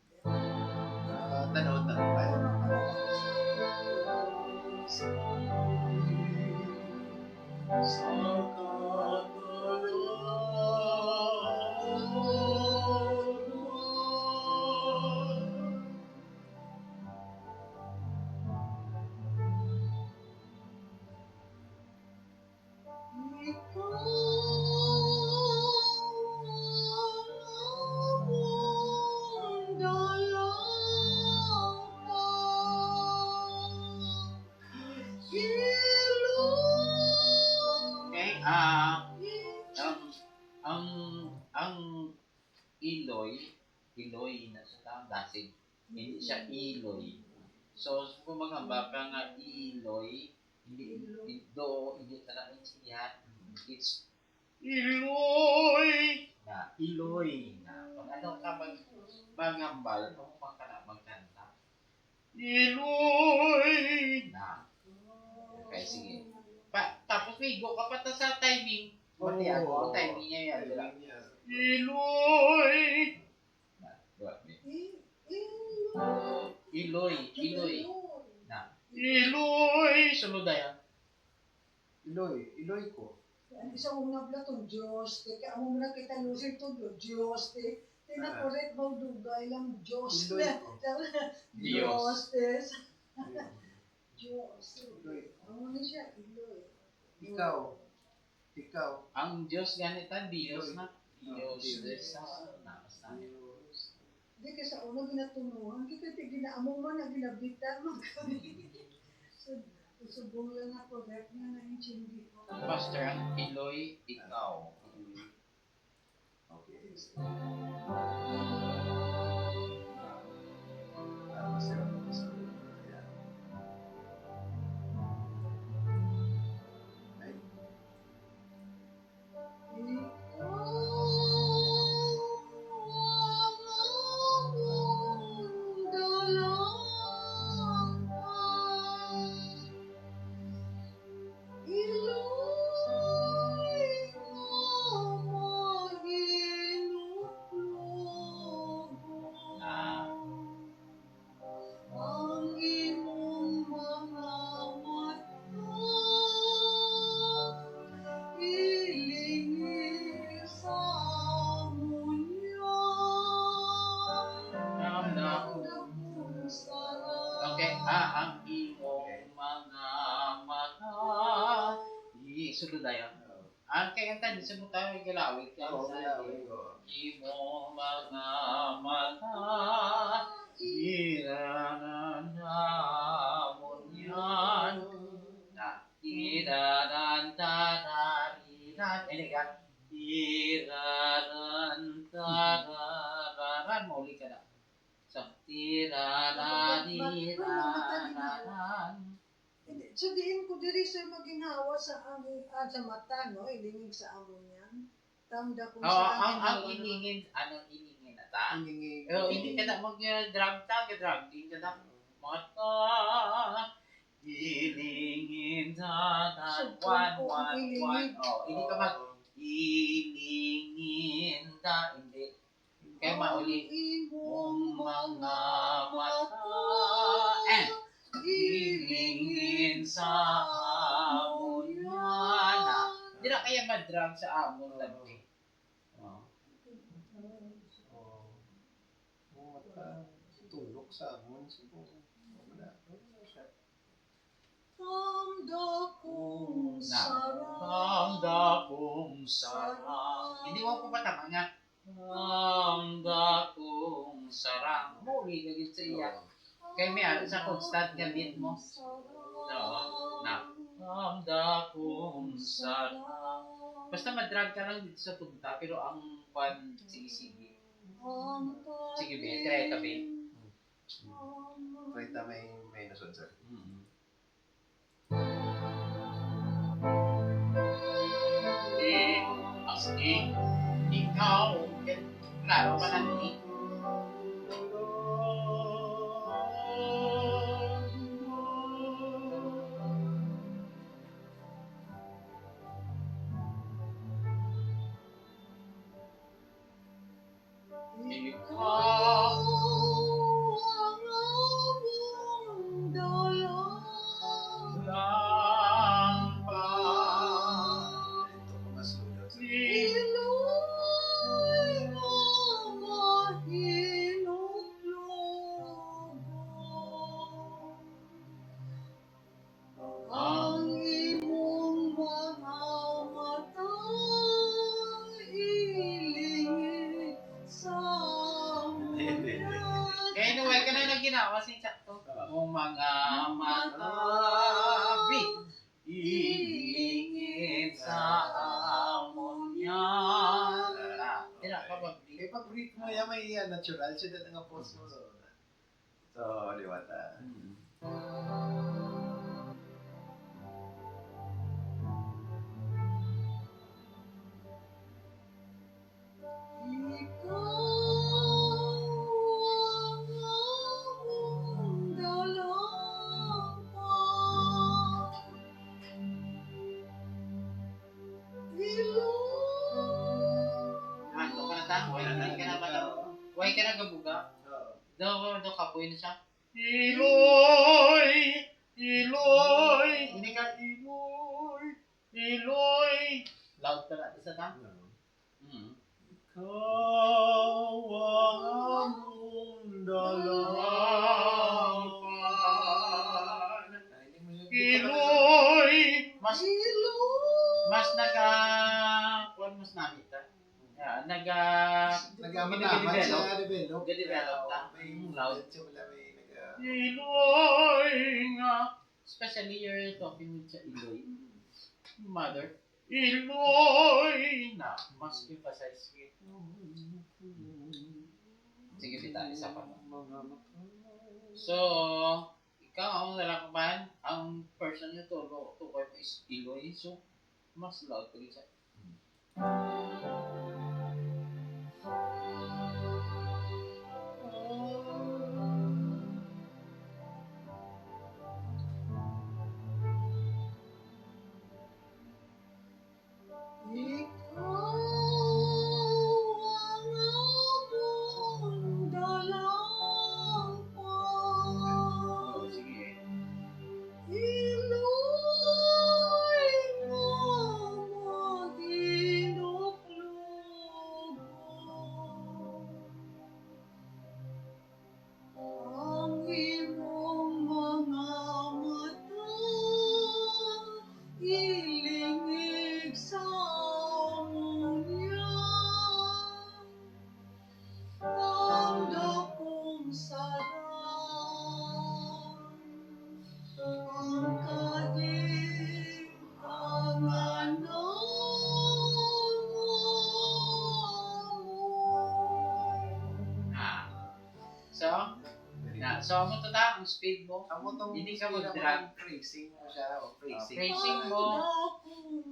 Tanong pa. Okay, ang Iloy na sa taong dasig. Hindi siya Iloy. So, kung magamba ka nga Iloy, hindi talaga intindihan. It's Iloy na. Iloy na. Pag ano ka magambal, kung magkanta. Iloy na. Okay, sige. Tapos may go ka pa sa timing. Pati ako, timing niya yan. Iloy! Iloy. Na. Iloy! Sunod na yan. Iloy ko. Ang isang unang platong Diyos, kaya ang muna kita lusin to Diyos, tinakorek ba dugay lang Diyos. Iloy ko. Diyos. Diyos. Iloy. Ano na siya? Iloy. Ikaw. Ang Diyos ganita, Diyos na. Diyos. Diyos na. Mas namin. Hindi kasi sa unang ginatunuhan, kita ginaamong mo na ginabitan mo kami. So, subong lang na correct na na-intindi ko. Pastor, ang Iloy, ikaw. Okay. Masarap ako sa ayan. Ay. Ang imong mga mata ilingi sa amunya. Dakong sarap. Okay, ang imong mga mata. Sunod na yan. Kaya ang tanis mo tayo may galawit ka. Oo, malawig ko. Imo mga mata, iranan namon yan. Iranan tarariran. Ini kan. Iranan tarararan. Mauli ka na. So, tirarariranan. Sabihin ko diri sa maginawa sa among sa mata, no? Ilingig sa among yan. Tamda kung Oo, saan ang ginawa, no? iningin, anong iningin na ta? Hindi Hindi ka na mag-drug ta, drug din ka na. Mata, ilingin So, ta, kung ang ilingig. Oh, hindi ka mag, ilingin ta, hindi. Kaya mauli, mong mga mata, ilingin sa amon yan. Hindi na kaya mag-drug sa amon lagi. Oh. Tulog sa amon siguro. Wala. Tamda kong sarap. Tamda kong sarang. Hindi mo pa tama nga. Tamda kong sarang. Muli na din sa iya. Kaya may sa constant gamit mo. Na. Tamda kong sarang. Basta madrag ka lang dito sa punta, pero ang pan, sige. Sige, be. Try ka, be. Right na may nasod, sir. Ikaw, klaro pa lang ni. Ikaw ang among dalang. Ito ko mas ludaw, sir. Iloy nga mahinuglugo. Ang imong mga mata ilingid sa amon yan. Kaya inuwi ka na lang ginawa si Sakto. O mga mata, ilingid sa amon yan. Tira ka ba? Eh, pag-read mo yan, may natural siya na nga post mo. So, di ba ta? Ikaw ang among dalang. Hanto ka na ta? Huwag ka na ba? Huwag ka na gabuga? Oo. Daw kapoy na siya. Iloy! Iloy! Hindi ka Iloy! Iloy! Loud ka na sa ta? Ikaw ang among dalapan. Iloy! Mas mas namin ta. Nag-aman-aman siya, develop. Nag-develop ta. May Loud. siya wala, may Iloy nga. Especially you're talking with sa Iloy. Mother. Iloy na. Mas emphasize it. Sige, bita. Isa pa. So, ikaw ang lalakban, ang person nyo tukoy mo is Iloy. So, mas loud ko rin siya. Ikaw ang among dalang. Sige. Iloy nga mahinuglugo. So, amo to ta, ang speed mo. Amo tong Hindi ka speed mag-drag. mo, Phrasing mo siya. O, phrasing. Phrasing mo.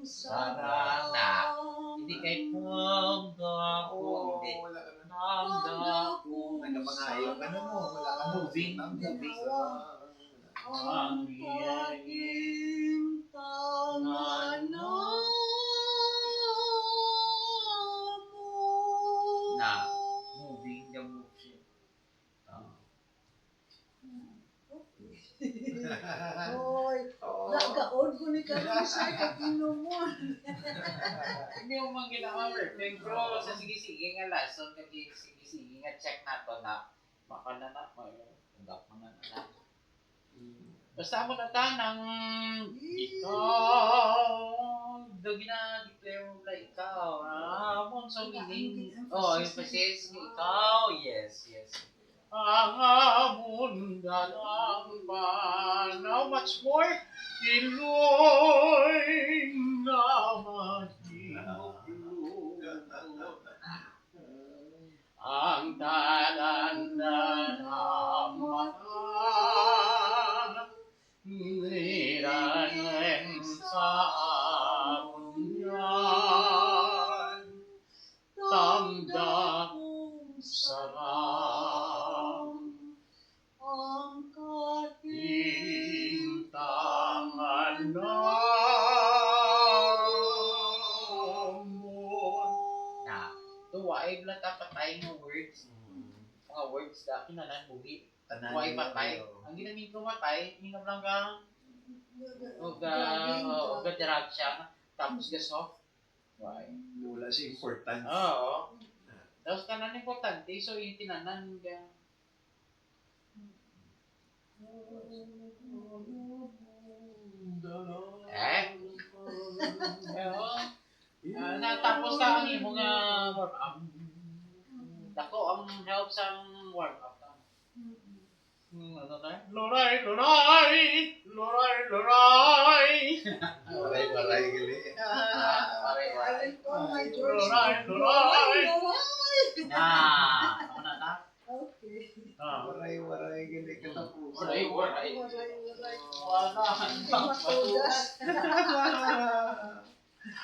Sarang na. Hindi kay pamda ko. Oo, Hindi. wala ka na. Namda ko. Nagkapangayaw ka na mo. Wala ka na. Moving. Moving. ang pagintangan mo. Na. Moving the move siya. Hoy, nagaon ko ni karon sa kaginom mo. Hindi mo man ginawa perfect. Pero sa sige-sige nga lesson, kasi sige-sige nga check na to na baka na na. Tunggap mo na na. Basta mo na tanang ikaw. Do gina-declare mo na ikaw. Amon so meaning. Oh, emphasis ni ikaw. Yes, yes. Amon dalang pa. Now much more. Iloy naman ang talandan ng mata niranin sa amunyan tamda sarang ang intangan namon. Na, tuwaig lang tapatay ng words. Mga words na kinanan buhi. Tuwaig patay. Ang ginamit ko matay, hinap lang ka ugadirag siya. Tapos ka soft. Why? Wala siya important. Oo. Tapos kanan importante, so yung tinanan ka. Oo. Natapos ka ang imong warm up. Dako ang help sa warm up. Ano na? Loray, loray! Loray, loray! Waray gali. Alin ko, my George. Loray, loray! Ako na ta? Okay. Waray gali katapusan. Waray, waray. Waray. Wala. Matudas.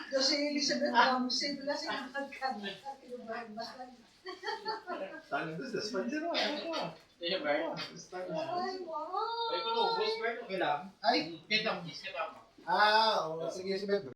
Kasi Elizabeth Ramsey, wala siya nagkakanta. Tangan doon, das panjero. Iya, Bert. Waray, waray. Ay, kung ubos, Bert, okay lang. Ay! Kita mo, kita mo. Oo. Sige, sige.